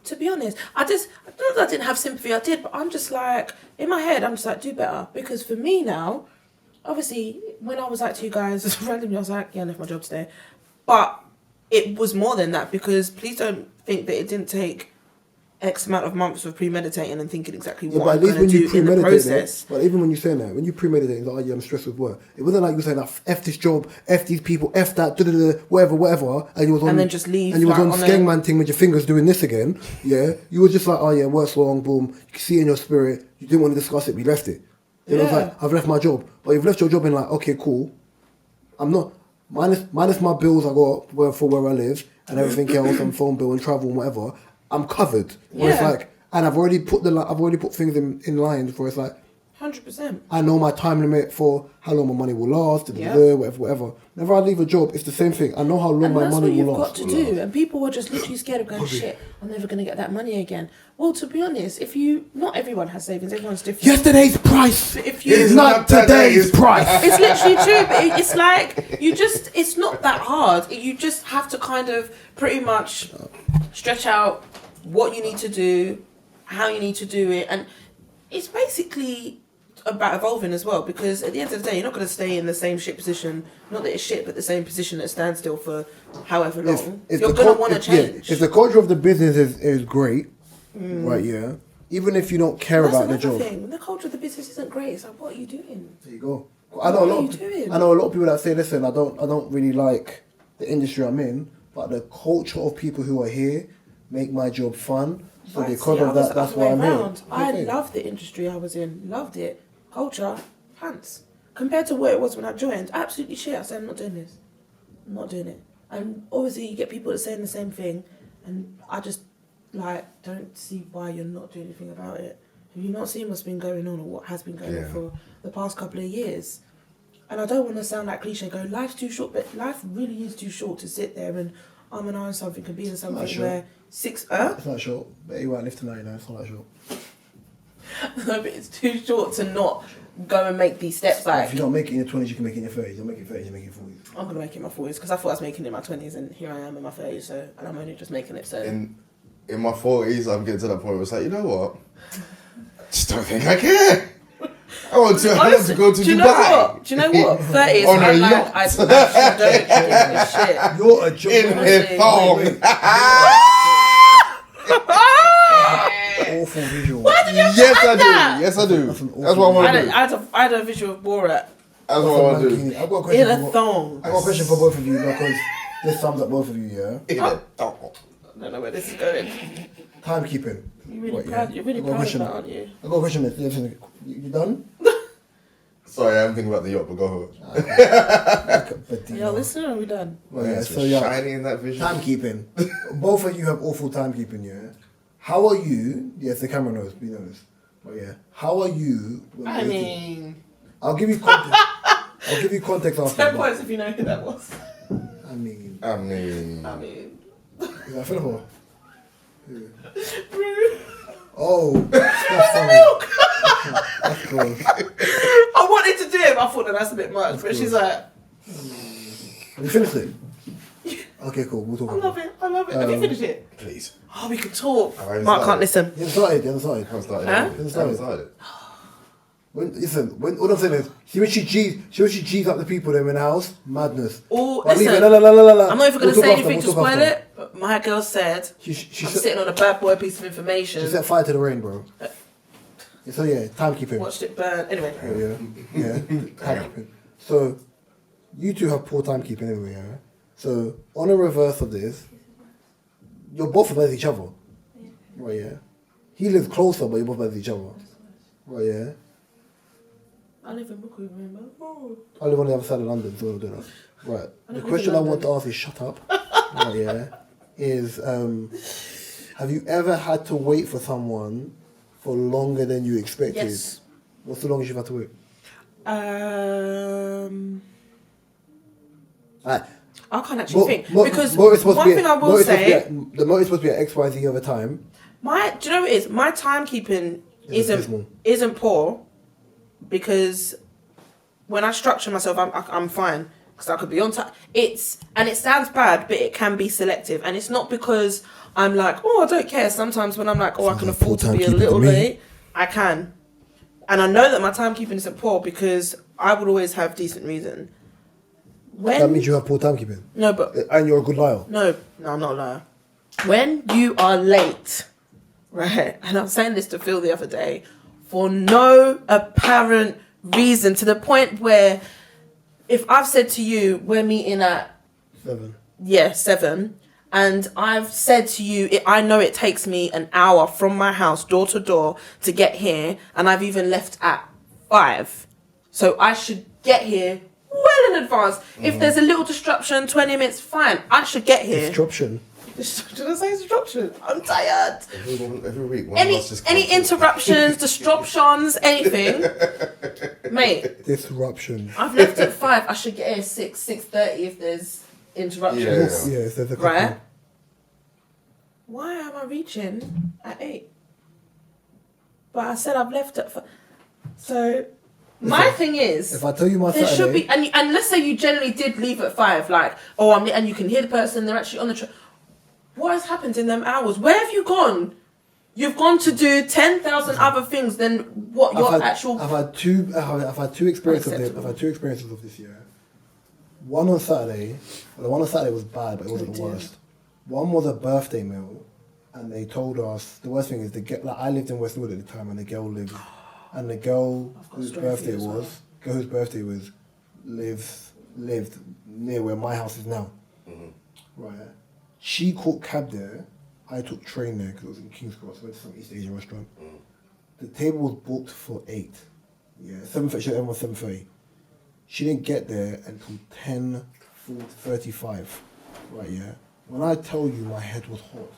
to be honest, I don't know that I didn't have sympathy, I did, but I'm just like, in my head, I'm just like, do better. Because for me now, obviously, when I was like to you guys, randomly, I was like, yeah, I left my job today. But it was more than that, because please don't think that it didn't take X amount of months of premeditating and thinking exactly Yeah, what but I'm at least going to when you do in the premeditate process. it, but even when you're saying that, when you premeditate, it's like, oh yeah, I'm stressed with work. It wasn't like you were saying that F this job, F these people, F that, whatever, and you was on, And then just leave, and you was like, on on a- Skengman thing with your fingers doing this again. Yeah, you were just like, oh yeah, work's long, boom. You can see it in your spirit. You didn't want to discuss it, we left it. Then I was Yeah. like, I've left my job, but you've left your job and like, okay, cool. I'm not minus my bills I got for where I live and everything else, and phone bill and travel and whatever. I'm covered. Where it's Yeah. like, and I've already put things in line for it's like. 100%. I know my time limit for how long my money will last, Yeah. whatever. Whenever I leave a job, it's the same thing. I know how long And my that's money what you've will got last. to do. And people were just literally scared of going, shit, I'm never going to get that money again. Well, to be honest, not everyone has savings, everyone's different. Yesterday's price If you- is not today's price. It's literally true, but it's like, it's not that hard. You just have to kind of pretty much stretch out what you need to do, how you need to do it. And it's basically about evolving as well, because at the end of the day, you're not going to stay in the same shit position. Not that it's shit, but the same position at standstill for however long. You're going to want to change. If the culture of the business is great, right? Yeah. Even if you don't care That's about the another job, thing. When the culture of the business isn't great, it's like, what are you doing? there you go. I know a lot. What are you doing? I know a lot of people that say, "Listen, I don't really like the industry I'm in, but the culture of people who are here make my job fun. So Right, because see, of I was that, that's the other why way I'm around. here." I Okay. loved the industry I was in. Loved it. Culture, pants. Compared to what it was when I joined, absolutely shit. I said, I'm not doing this. I'm not doing it. And obviously you get people that saying the same thing, and I just don't see why you're not doing anything about it. Have you not seen what's been going on or what has been going on for the past couple of years? And I don't want to sound like cliche, go, life's too short, but life really is too short to sit there and arm in arm something and be in something sure. where It's not short, but you won't live to 99. It's not that short. No, but it's too short to not go and make these steps. If Like, you don't make it in your 20s, you can make it in your 30s. You'll make it in your 30s, you make it in your 40s. I'm gonna make it in my 40s because I thought I was making it in my 20s, and here I am in my 30s. So, and I'm only just making it. So, In my 40s, I'm getting to that point where it's like, you know what? Just don't think I care. I want to go to do you Dubai. know what? Do you know what? 30s, On a I'm like, yacht. I actually don't give a shit. You're a joke. In Honestly, a thong. Awful visual. Yes, I do. Yes, I do. That's an awful That's what I want I to had, do. a, I, had a, I had a visual of Borat That's what I want to do. I've got a in question. a thong. I've got a question for both of you because this sums up both of you, yeah? In a thong. I don't know where this is going. Timekeeping. You're really What, proud. yeah? You're really I've got a proud of question. that, aren't you? I've got a question. Listen, you done? Sorry, I'm thinking about the yacht, but go ahead. But, Yeah, listen, are we done? Well, yeah, Yes, so we're yeah, shiny in that vision. timekeeping. Both of you have awful timekeeping, yeah? How are you? Yes, the camera knows, we know this. But yeah, how are you? when I making- mean, I'll give you context. I'll give you context after. 10 but- points if you know who that was. I mean, I mean, is that Philip or? Rude. Oh, that's funny. That's cool. I wanted to do it, but I thought that's a bit much. But she's like, Have you finished it? Okay, cool. We'll talk I about love it. I love it. Have you finished it? please. Oh, we could talk. I already Mark started. can't listen. You haven't started. You haven't started. I haven't started. Huh? I haven't started. Listen, all I'm saying is, see when she G's up the people there in the house, madness. Oh, But leave listen. it, la. I'm not even going We'll to say talk after, anything to we'll talk spoil after. it, but my girl said, She I'm set, sitting on a bad boy piece of information. she set fire to the rain, bro. So yeah, timekeeping. Watched it burn. Anyway. Yeah, timekeeping. So, you two have poor timekeeping anyway, yeah? So, on the reverse of this, you're both against each other. Right, yeah? He lives closer, but you're both against each other. Right, yeah? I live in Brooklyn, remember? Oh. I live on the other side of London, so we'll do that. Right. I The don't question live I in want to ask is, shut up. Right, yeah? Is, have you ever had to wait for someone for longer than you expected? Yes. What's the longest you've had to wait? Alright. I can't actually think. Because motor's supposed one to be thing I will motor's supposed to be say, at- the motor's supposed to be at XYZ over time. do you know what it is? My timekeeping It's abysmal. isn't poor because when I structure myself, I'm fine because I could be on time. It sounds bad, but it can be selective, and it's not because I'm like, oh, I don't care. Sometimes when I'm like, oh, I can like afford to poor be a timekeeping little to me. late, I can, and I know that my timekeeping isn't poor because I would always have decent reason. That means you have poor timekeeping. No, but And you're a good liar. no, I'm not a liar. When you are late, right, and I'm saying this to Phil the other day, for no apparent reason, to the point where if I've said to you, we're meeting at 7, and I've said to you, I know it takes me an hour from my house, door to door, to get here, and I've even left at 5. So I should get here well in advance. If there's a little disruption, 20 minutes, fine. I should get here. Disruption. Did I say disruption? I'm tired. Every week, one of Any us just any comes in. interruptions, disruptions, anything, mate. Disruption. I've left at 5. I should get here 6:30 if there's interruptions. Yeah. Yes, there's a couple. Right? Why am I reaching at 8? But I said I've left at 5. So my thing is, If I tell you my there Saturday, should be, and let's say you generally did leave at 5, like, oh, and you can hear the person, they're actually on the train. What has happened in them hours? Where have you gone? You've gone to do 10,000 other things than what your actual. I've had two experiences. I've had two experiences of this year. One on Saturday. Well, the one on Saturday was bad, but it wasn't the worst. One was a birthday meal, and they told us the worst thing is I lived in Westwood at the time, and the girl lived, and the girl whose birthday was, lived near where my house is now. Right. She caught cab there. I took train there because it was in King's Cross. Went to some East Asian restaurant. The table was booked for 8. Yeah, 7:30. Everyone was 7:30. She didn't get there until 10:35. Right, yeah. When I tell you my head was hot,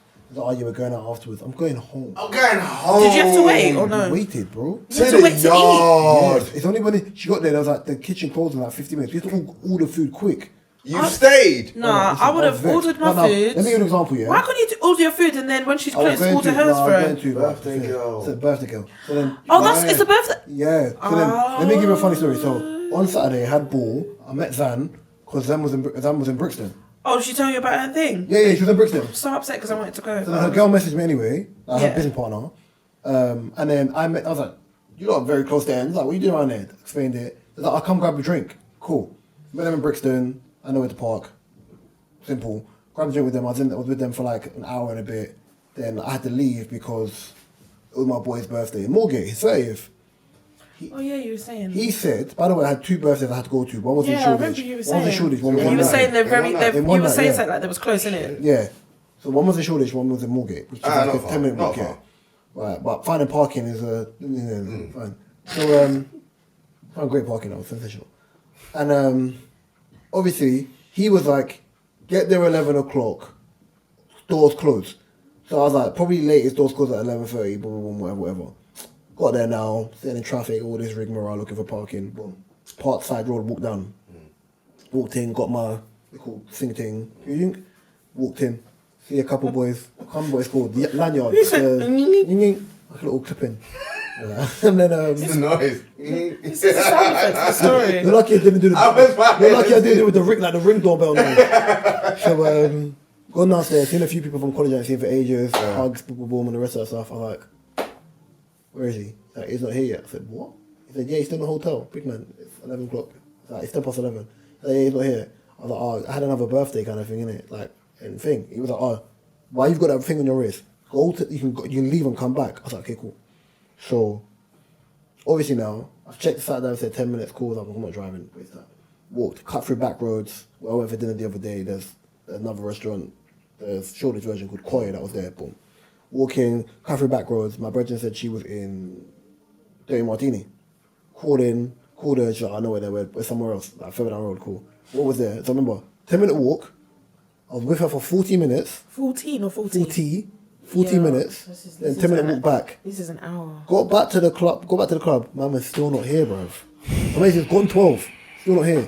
you were going out afterwards. I'm going home. I'm going home. Did you have to wait or no? We waited, bro. You had to wait to eat. Yes. It's only when she got there was like the kitchen closed in like 50 minutes. We had to order food quick. You stayed. Nah, I would have ordered my food. Let me give you an example, yeah. Why couldn't you order your food and then when she's closed, order hers for her? Birthday girl. It's a birthday girl. So then, it's a birthday. Yeah. So then, let me give you a funny story. So on Saturday, I had ball. I met Zan because Zan was in Brixton. Oh, did she tell you about her thing? Yeah, she was in Brixton. I'm so upset because I wanted to go. So then her girl messaged me anyway. Her business partner. And then I was like, you lot are very close there. He's like, what are you doing around there? Explained it. He's like, I'll come grab a drink. Cool. Met them in Brixton. I know where to park. Simple. Grabbed a drink with them. I was with them for like an hour and a bit. Then I had to leave because it was my boy's birthday in Moorgate, his 30th. Oh yeah, you were saying. He said, by the way, I had 2 birthdays I had to go to. One was in Shoreditch. I remember you were saying. One was in Shoreditch. One was in you were saying they're very. You were saying something like they was close, innit? Yeah. So one was in Shoreditch, one was in Moorgate, which is like a 10-minute walk. Yeah. Right, but finding parking is fine. So found great parking. That was sensational. And obviously he was like, get there 11 o'clock. Doors closed. So I was like, probably latest doors closed at 11:30. Boom, whatever. Got there now, sitting in traffic, all this rigmarole, looking for parking. Boom. Parked side road, walked down. Walked in, got my sing thing. You think? Walked in, see a couple boys. Some boys called the lanyard. Like a little clipping. And then It's the noise. This is the sound effect of the story. You're lucky I didn't do it with the ring doorbell noise. So gone downstairs, seen a few people from college I hadn't seen for ages, hugs, boom, and the rest of that stuff. I was like, where is he? Like, he's not here yet. I said, what? He said, yeah, he's still in the hotel. Big man, it's 11 o'clock. Like, it's 10 past 11. He said, yeah, he's not here. I was like, oh, I had another birthday kind of thing, innit? Like, and thing. He was like, oh, why you've got that thing on your wrist? You can leave and come back. I was like, okay, cool. So, obviously now, I've checked the sat down, said 10 minutes, cool, I'm not driving, waste that. Walked, cut through back roads. Where I went for dinner the other day, there's another restaurant, the Shoreditch version called Koya that was there, boom. Walking, cut through back roads, my brethren said she was in Dirty Martini. Called her, she's like, I know where they were, we're somewhere else, like further down the road, cool. What was there? So I remember, 10-minute walk, I was with her for 40 minutes. 14 or 14? 40 minutes, then 10-minute walk back. This is an hour. Got back to the club. Man, is still not here, bruv. Amazing, it's gone 12. Still not here.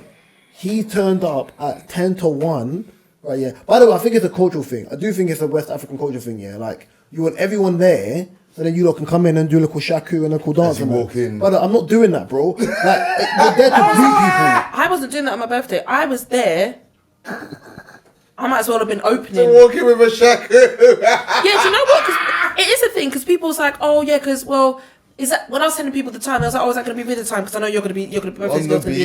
He turned up at 10 to 1. Right, yeah. By the way, I think it's a cultural thing. I do think it's a West African culture thing, yeah. Like, you want everyone there, so then you lot can come in and do a little shaku and a little dance. As you walk in. But I'm not doing that, bro. Like, you're there to greet people. I wasn't doing that on my birthday. I was there. I might as well have been opening. Walking with a shaku. Yeah, do you know what? Cause it is a thing, because people's like, oh yeah, because, well, is that, when I was telling people the time, I was like, oh, is that going to be with the time? Because I know you're going to be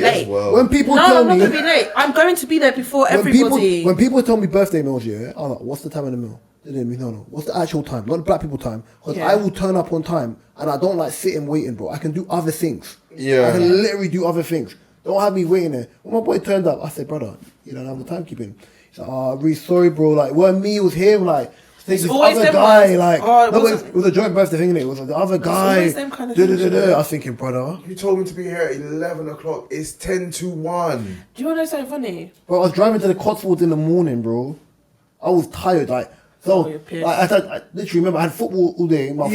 late. Well. When people no, tell I'm not me, going to be late. I'm going to be there before everybody. When people tell me birthday meals, yeah, I'm like, what's the time of the meal? They didn't mean, no. What's the actual time? Not the black people time. Because I will turn up on time, and I don't like sitting waiting, bro. I can do other things. Yeah. I can literally do other things. Don't have me waiting there. When my boy turned up, I said, brother, you don't have the timekeeping. He's like, oh, really sorry, bro. Like, when me was here, like, this other guy, like, it was a joint birthday thing, innit? It was like the other guy. Kind of I was thinking, brother. You told me to be here at 11 o'clock. It's 10 to 1. Do you want to know something funny? Bro, I was driving to the Cotswolds in the morning, bro. I was tired, like. So, I literally remember I had football all day. My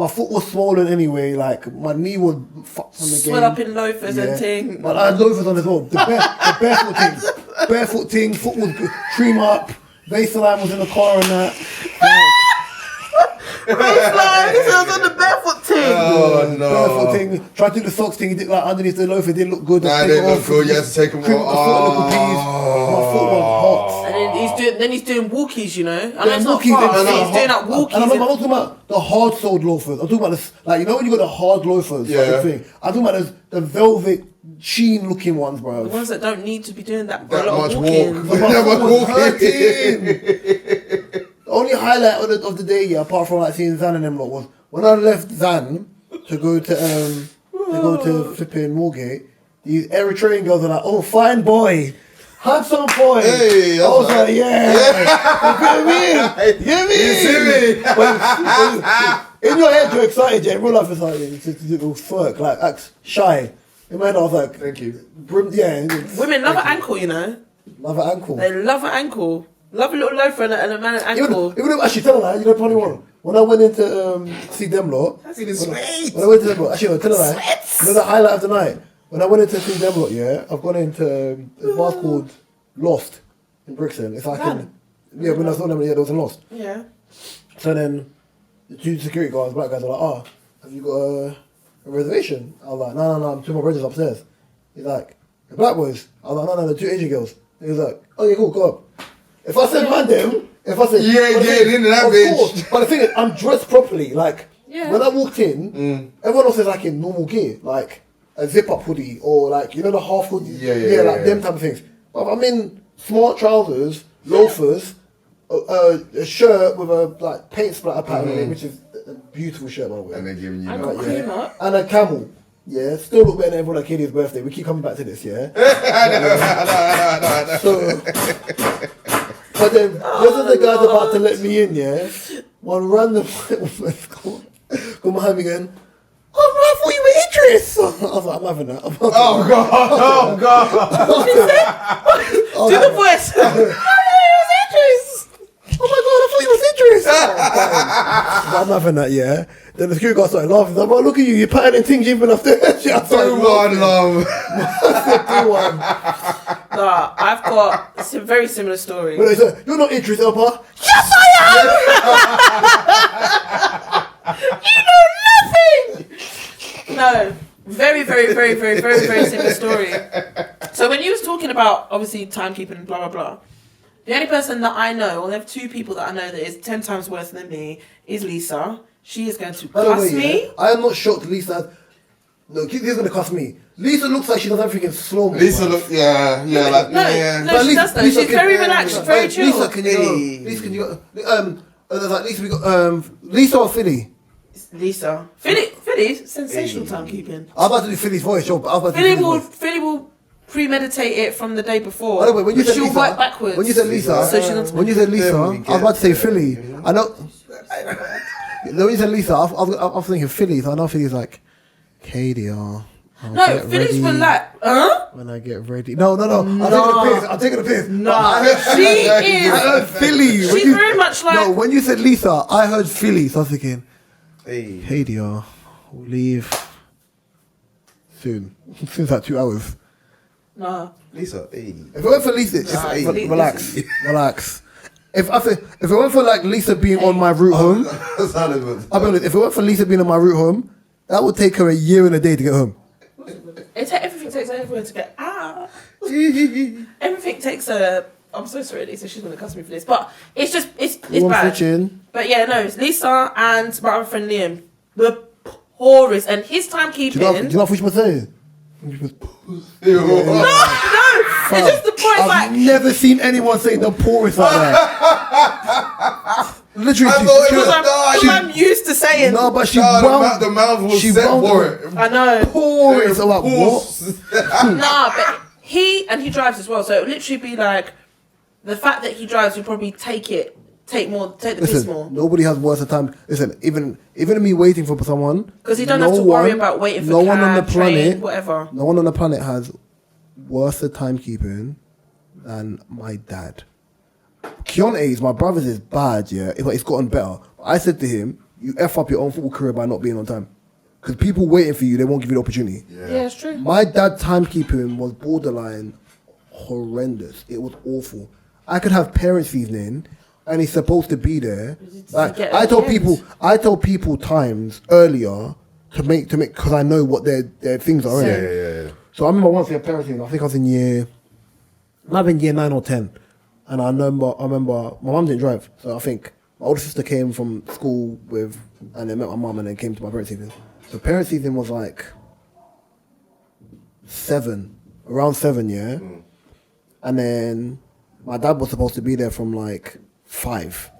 foot was swollen anyway. Like, my knee was fucked from the game. Swell up in loafers and ting. But I had loafers on as well. The barefoot ting. Barefoot ting, foot was cream up. Baseline was in the car and that. Baseline, he was on the barefoot ting. Oh barefoot thing, try to do the socks thing. He did like underneath the loafer. It didn't look good. Nah, Take they it look off. good. You have to take them Crimp off. my foot a little piece. My foot was hot. And then he's doing walkies, you know. I know it's not walkies, far. and But then he's doing like walkies. And I'm not talking about the hard soled loafers. I'm talking about this, like, you know when you got the hard loafers, Yeah. fucking thing. I'm talking about the velvet sheen looking ones, bro. the ones that don't need to be doing that, That a lot much of walk. walking. But my That foot much was walking. hurting. The only highlight of the day, yeah, apart from like seeing Zan and them lot, was when I left Zan to go to flipping Moorgate. These Eritrean girls are like, "Oh, fine boy, handsome boy." Hey, I was like, "Yeah." You get me? You see me? In your head, you're excited. Yeah, in real life, it's like it's a little fuck, like act shy. In my head, I was like, Thank you. Yeah, Women love an ankle, you know. love an ankle. They love an ankle. Love a little loafer and a man an ankle. Even if actually tell her that, you know, 21. When I went into see them lot, I see the sweat. when I went to them lot, actually, no, tell her that. You know the highlight of the night. When I went into see them lot, yeah, I've gone into a bar called Lost in Brixton. It's like when I saw them, yeah, there was a Lost. Yeah. So then the two security guards, black guys, are like, "Oh, have you got a reservation?" I was like, "No, I'm two of my brothers upstairs." He's like, "The black boys?" I was like, "No, the two Asian girls." He was like, "Oh yeah, cool, go up." If I said man them, if I said You ain't getting into that of bitch. course. But the thing is, I'm dressed properly. Like Yeah. when I walked in, everyone else is like in normal gear, like a zip up hoodie or like you know the half hoodie, like them type of things. But I'm in smart trousers, loafers, a shirt with a like paint splatter pattern on it, which is a beautiful shirt by the way. And they're giving you. I got cream up. And a camel. Yeah, still look better than everyone at Katie's birthday. We keep coming back to this, yeah? So, but then, wasn't the guys about to let me in, yeah? One random woman come behind me going, "Oh, bro, I thought you were Idris." I was like, "I'm having that." Oh God! Do the voice. Oh my God, I thought you was Idris. But I'm having that, yeah. Then the security guard started laughing. He's like, "Bro, look at you, you're patting and things even off the edge." I started Do one, love. laughing. Do one. Nah, I've got a very similar story. But he said, "You're not Idris Elba." Yes, I am. You know nothing. No, very similar story. So when you was talking about obviously timekeeping and blah blah blah, the only person that I know, or there are two people that I know that is 10 times worse than me, is Lisa. She is going to By the cuss way, me. yeah, I am not shocked Lisa. No, Lisa's gonna cuss me. Lisa looks like she does everything in slow mo. Lisa look, like No, yeah. no, she does though. She's very relaxed, she's very chill. Lisa, can you go? Lisa, can you go? There's like Lisa, we got Lisa or Philly. Lisa. Philly's sensational timekeeping. I was about to do Philly's voice, yo, but I was about to do Philly's voice. Philly will premeditate it from the day before. By the way, when you said she'll Lisa, work backwards. when you said Lisa, So she's not- when you said Lisa, I was about to say Philly. I know. When you said Lisa, I was thinking Philly. So I know Philly's like, Katie, No, Philly's were like, when I get ready. No. I'm taking the piss. Nah, she is. I heard Philly. She's very much like. No, when you said Lisa, I heard Philly. So I was thinking, Hey. hey dear, we'll leave soon. Since like 2 hours. Nah. Lisa, hey. If it went for Lisa, relax. If it went for like Lisa being on my route home, I'll be honest, if it went for Lisa being on my route home, that would take her a year and a day to get home. Everything takes everywhere to get everything takes a. I'm so sorry, Lisa. She's gonna cuss me for this, but it's just it's bad. But yeah, no, it's Lisa and my other friend Liam. The poorest, and his timekeeping. Do you know what Fushima saying? No, it's just the point. I've Like never seen anyone say the poorest like that. Literally, because I'm used to saying. no, but she the mouth was she set wound for it. it. I know. Poorest. I'm like, what? Nah, but he drives as well, so it would literally be like the fact that he drives would probably take the piss more. Nobody has worse time. Listen, even me waiting for someone, Because he don't have to worry about waiting for no cab, one on the planet, train, whatever. No one on the planet has worse timekeeping than my dad. Keontae's, my brother's, is bad, yeah. It's gotten better. I said to him, "You f up your own football career by not being on time, because people waiting for you, they won't give you the opportunity." Yeah, it's true. My dad's timekeeping was borderline horrendous. It was awful. I could have parents' evening, and he's supposed to be there. Like I told people times earlier to make because I know what their things are. Yeah, innit? yeah. So I remember once we had parents evening. I think I was in year 9 or 10, and I remember my mum didn't drive, so I think my older sister came from school and they met my mum and then came to my parents evening. So parents evening was like 7, around 7, yeah. And then my dad was supposed to be there from like 5,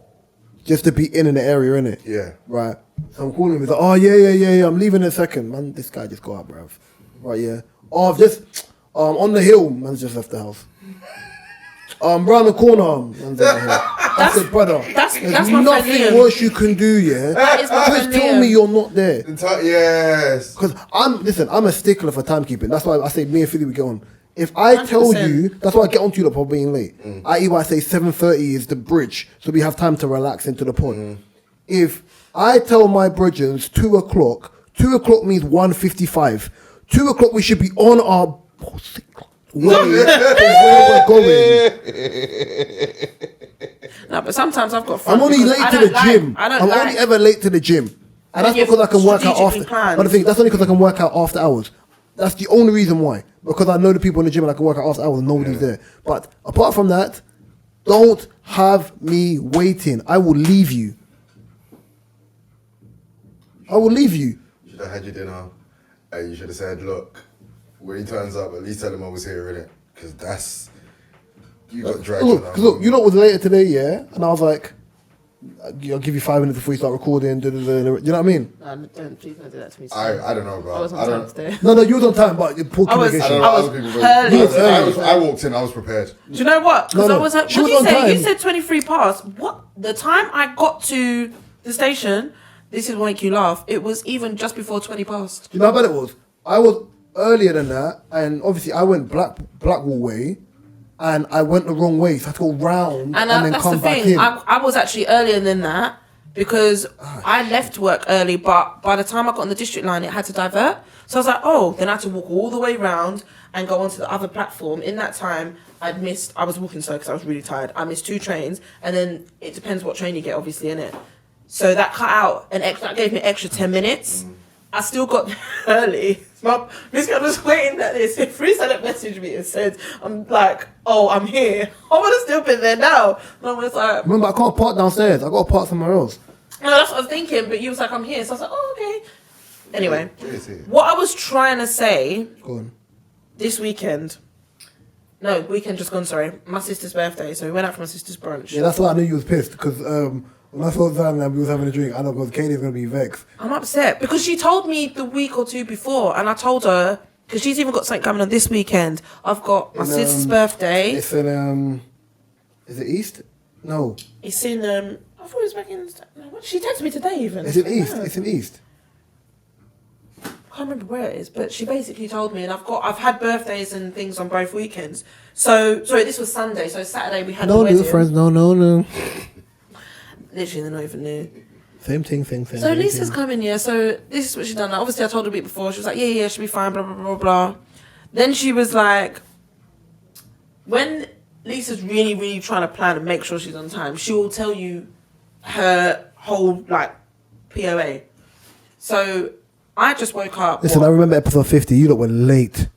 just to be in the area, innit? Yeah. Right. So I'm calling him. He's like, oh yeah. I'm leaving in a second, man. This guy just got up, bruv. Right, yeah. Oh, I've just on the hill. Man's just left the house. Round the corner. Man's over here. I said, brother, That's there's my friend nothing Liam. worse you can do, yeah. That is my Just friend tell Liam. me you're not there. Yes. Because I'm a stickler for timekeeping. That's why I say me and Philly we get on. If I tell 100%. you, that's why I get onto you for being late. I.e. why I say 7:30 is the bridge, so we have time to relax into the pod. If I tell my brethren 2 o'clock, 2 o'clock means 1:55. 2 o'clock we should be on our way to where we're going. No, but sometimes I've got fun. I'm only because late I to don't the like- gym. I don't I'm like. only ever late to the gym. And that's you've because I can work out strategically after. planned. But the thing, that's only because I can work out after hours. That's the only reason why. Because I know the people in the gym and I can work out after hours and nobody's there. But apart from that, don't have me waiting. I will leave you. I will leave you. You should have had your dinner, and you should have said, "Look, when he turns up, at least tell him I was here, innit? Because that's you got dragged. Look, you know what was later today, yeah? And I was like, I'll give you 5 minutes before you start recording. Do you know what I mean? No, don't please don't do that to me. I don't know, bro. I was I on time don't. today. No, you was on time, but poor I was- communication. I don't know I other was people, but early. You was early. I walked in. I was prepared. Do you know what? Because No, I was like, she what was did you on say? You time. said 23 past. What? The time I got to the station, this is make you laugh. It was even just before 20 past. Do you know how bad it was? I was earlier than that, and obviously I went Blackwall way, and I went the wrong way, so I had to go round and then that's come the back thing. in. I was actually earlier than that because I left work early, but by the time I got on the district line, it had to divert. So I was like, oh, then I had to walk all the way round and go onto the other platform. In that time, I was walking slow because I was really tired. I missed 2 trains, and then it depends what train you get, obviously, innit? So that cut out that gave me an extra 10 minutes. I still got there early. This girl was waiting at this. If Risa had messaged me and said, I'm like, oh, I'm here, I would have still been there now. And I was like, Remember, I can't park downstairs. I got to park somewhere else. no, that's what I was thinking. But you was like, I'm here. So I was like, oh, okay. Anyway, Yes, yeah. what I was trying to say Go on. this weekend, weekend just gone, sorry, my sister's birthday. So we went out for my sister's brunch. Yeah, that's why I knew you was pissed, because when I saw Zan and we was having a drink, I know because Katie's going to be vexed. I'm upset because she told me the week or 2 before, and I told her because she's even got something coming on this weekend. I've got my sister's birthday. It's in, is it East? No. It's in I thought it was back in. She texted me today even. It's in East. Yeah. It's in East. I can't remember where it is, but she basically told me, and I've had birthdays and things on both weekends. So sorry, this was Sunday. So Saturday we had the No wedding. new friends. No. Literally, they're not even new. Same thing. So Lisa's coming here. So this is what she done. Like, obviously, I told her a bit before. She was like, yeah, she'll be fine. Blah blah blah blah. Then she was like, when Lisa's really, really trying to plan and make sure she's on time, she will tell you her whole like POA. So I just woke up. Listen, I remember episode 50. You lot were late.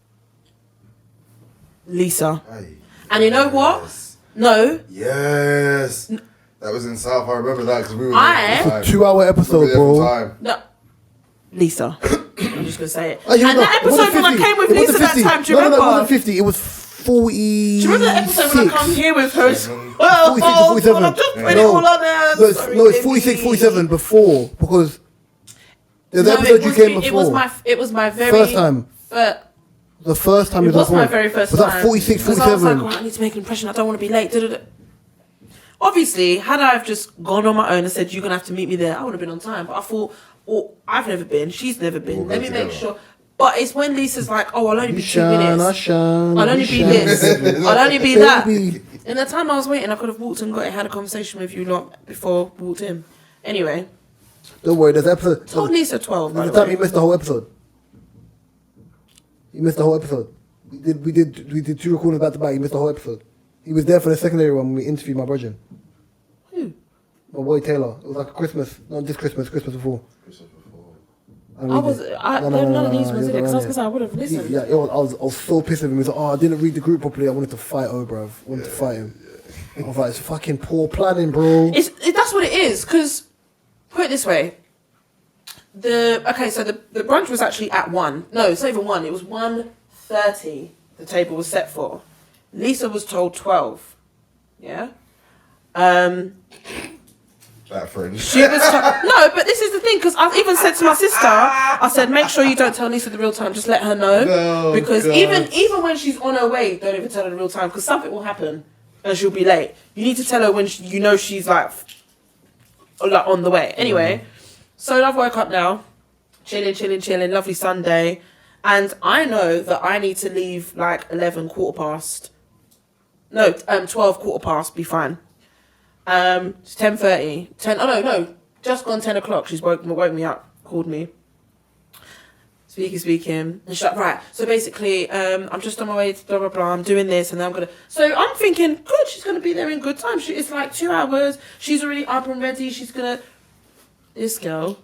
Lisa. Aye. And you know what? Yes. No. Yes. That was in South. I remember that because we were I- there. 2-hour episode, bro. No. Lisa. I'm just going to say it. Oh, And you know, that it wasn't episode when I 50. came with It wasn't Lisa that 50. time, do you No, remember? it wasn't 50. It was 40. Do you remember the episode when I come here with her? Well, 46 to 47. I'm just putting it No. all on there. No, Sorry, it's baby. 46, 47 before, because there's No, an episode you was came me- before. It was my very First time. The first time It you was my recorded. very first was time. that 46, 'Cause I was like, 47? oh, I need to make an impression. I don't want to be late. Da-da-da. Obviously, had I have just gone on my own and said you're gonna have to meet me there, I would have been on time. But I thought, well, I've never been. She's never been. We'll Let go me make together. sure. But it's when Lisa's like, oh, I'll only be 2 Shine, I minutes. shine. I'll only you be shine. this. I'll only be that. Baby. In the time I was waiting, I could have walked and had a conversation with you lot before I walked in. Anyway, Don't worry, there's an episode. told Lisa 12. By There's the a time way. you missed the whole episode. You missed the whole episode. We did 2 recordings back to back. You missed the whole episode. He was there for the secondary one when we interviewed my brother. Who? My boy Taylor. It was like a Christmas, not this Christmas, Christmas before. And I read was. it. None of these ones in it because I was no. gonna say I would have listened. Yeah, I was so pissed at him. He was like, oh, I didn't read the group properly. I wanted to fight bruv. I wanted to fight him. I was like, it's fucking poor planning, bro. That's what it is. Because put it this way, the brunch was actually at 1. No, it's not even 1. It was 1:30. The table was set for. Lisa was told 12. Yeah. That friend. She was no, but this is the thing, because I've even said to my sister, I said, make sure you don't tell Lisa the real time, just let her know. No, because God. even when she's on her way, don't even tell her the real time, because something will happen and she'll be late. You need to tell her when you know she's like on the way. Anyway, so I've woke up now, chilling, lovely Sunday, and I know that I need to leave like 11, 12, 15, be fine. It's 10:30. Just gone 10 o'clock. She's woke me up, called me. Speaking. And she's like, right, so basically, I'm just on my way to blah, blah, blah. I'm doing this and then I'm going to... So I'm thinking, good, she's going to be there in good time. It's like 2 hours. She's already up and ready. She's going to... This girl,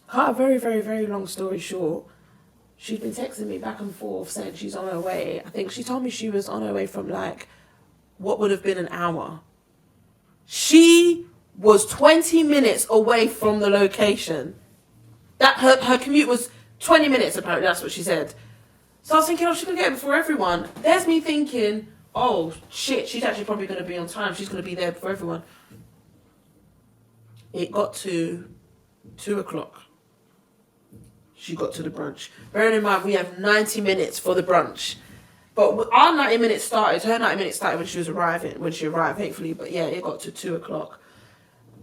cut a very, very, very long story short, she'd been texting me back and forth saying she's on her way. I think she told me she was on her way from like what would have been an hour. She was 20 minutes away from the location. That her commute was 20 minutes, apparently, that's what she said. So I was thinking, she's going to get it before everyone. There's me thinking, oh, shit, she's actually probably going to be on time. She's going to be there before everyone. It got to 2 o'clock. She got to the brunch. Bearing in mind, we have 90 minutes for the brunch. But our 90 minutes started, her 90 minutes started when she arrived, thankfully. But yeah, it got to 2 o'clock.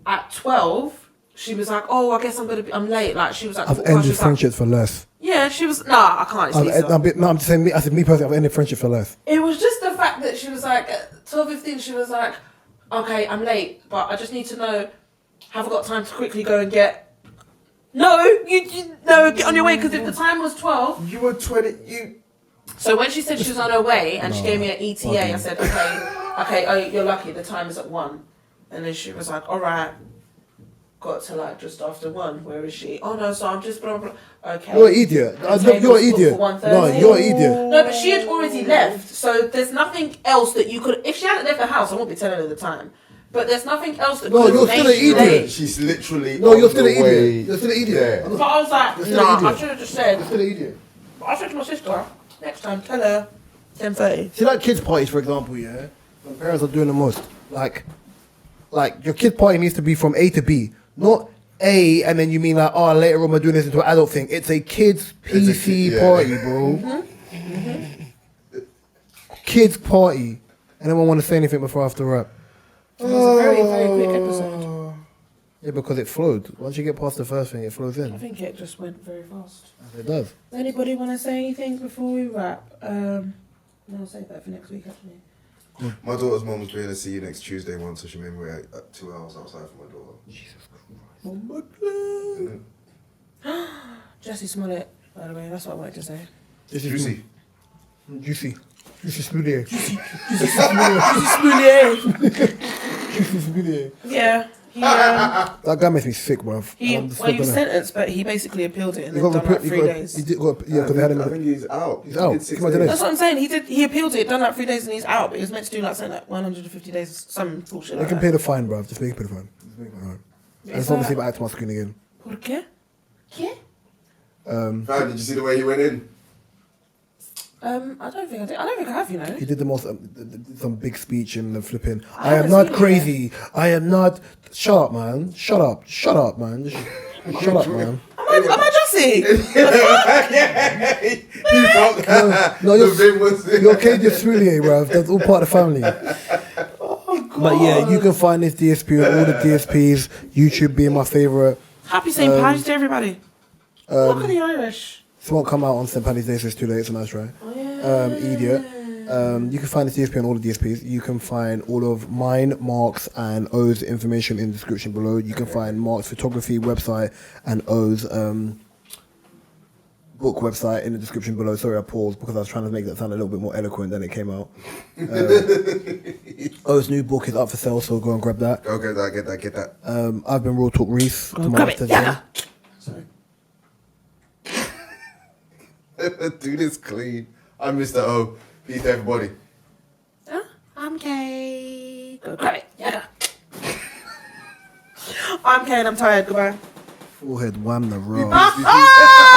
At 12, she was like, oh, I guess I'm late. Like, she was like... I've ended friendships for less. Yeah, she was... Nah, I can't. I'm just saying, me personally, I've ended friendship for less. It was just the fact that she was like, at 12:15, she was like, okay, I'm late, but I just need to know, have I got time to quickly go and get... No, get on your way, because if the time was 12... You were 20... So when she said she was on her way and she gave me an ETA, I said, okay, oh, you're lucky, the time is at 1. And then she was like, all right, got to like just after 1. Where is she? Oh no, so I'm just blah, blah, blah. Okay. You're an idiot. You're an idiot. No, you're an idiot. No, but she had already left, so there's nothing else that you could... If she hadn't left the house, I won't be telling her the time. But there's nothing else that could you're still an idiot. She's literally... No, you're still an idiot. You're still an idiot. But I was like, I should have just said... You're still an idiot. I said to my sister, next time, tell her 10:30. See, like kids' parties, for example, yeah? When parents are doing the most. Like your kid party needs to be from A to B. Not A, and then you mean like, oh, later on we're doing this into an adult thing. It's a kids' PC party, bro. Kids' party. Anyone want to say anything before I have to wrap? It was a very, very quick episode. Yeah, because it flowed. Once you get past the first thing, it flows I in. think it just went very fast. It does. Anybody want to say anything before we wrap? No, I'll save that for next week, actually. My daughter's mum was going to see you next Tuesday once, so she made me wait 2 hours outside for my daughter. Jesus Christ. Oh my God. Jesse Smollett, by the way, that's what I wanted to say. Juicy. Juicy Spoulier. Juicy Smollett. Juicy Spoulier. Yeah. That guy makes me sick, bruv. He was sentenced, but he basically appealed it and He then got done like repri- 3 days. because they had him. I think he's out. He's out. He did 6 Come on, days. That's what I'm saying. He appealed it, done like 3 days, and he's out. But he was meant to do like something like 150 days, some bullshit They like can that. pay the fine, bruv. Just make it pay the fine. I just want to see if I act on my screen again. ¿Por qué? ¿Qué? Fam, did you see the way he went in? I don't think I did. I don't think I have, you know. He did the most, some big speech and the flipping. I I am haven't not seen it crazy. I am not. Shut up, man. Shut up, man. Just shut up, man. Am I Jesse? He felt No, the bit was you're okay, just Spoulier, bruv. That's all part of the family. But yeah, you can find this DSP on all the DSPs. YouTube being my favourite. Happy St. Paddy's Day, everybody. Look at the Irish. This won't come out on St. Paddy's Day, so it's too late. It's a nice try. Oh, yeah. Idiot. You can find this DSP on all the DSPs. You can find all of mine, Mark's, and O's information in the description below. You can find Mark's photography website and O's book website in the description below. Sorry, I paused because I was trying to make that sound a little bit more eloquent than it came out. O's new book is up for sale, so go and grab that. Go get that. I've been Raw Talk Reese. Grab it. Yeah. Sorry. Do this clean. I'm Mr. O. Peace to everybody. I'm Kay. Go grab it. Yeah. I'm Kay and I'm tired. Goodbye. Forehead wham the road. Peace, peace, peace.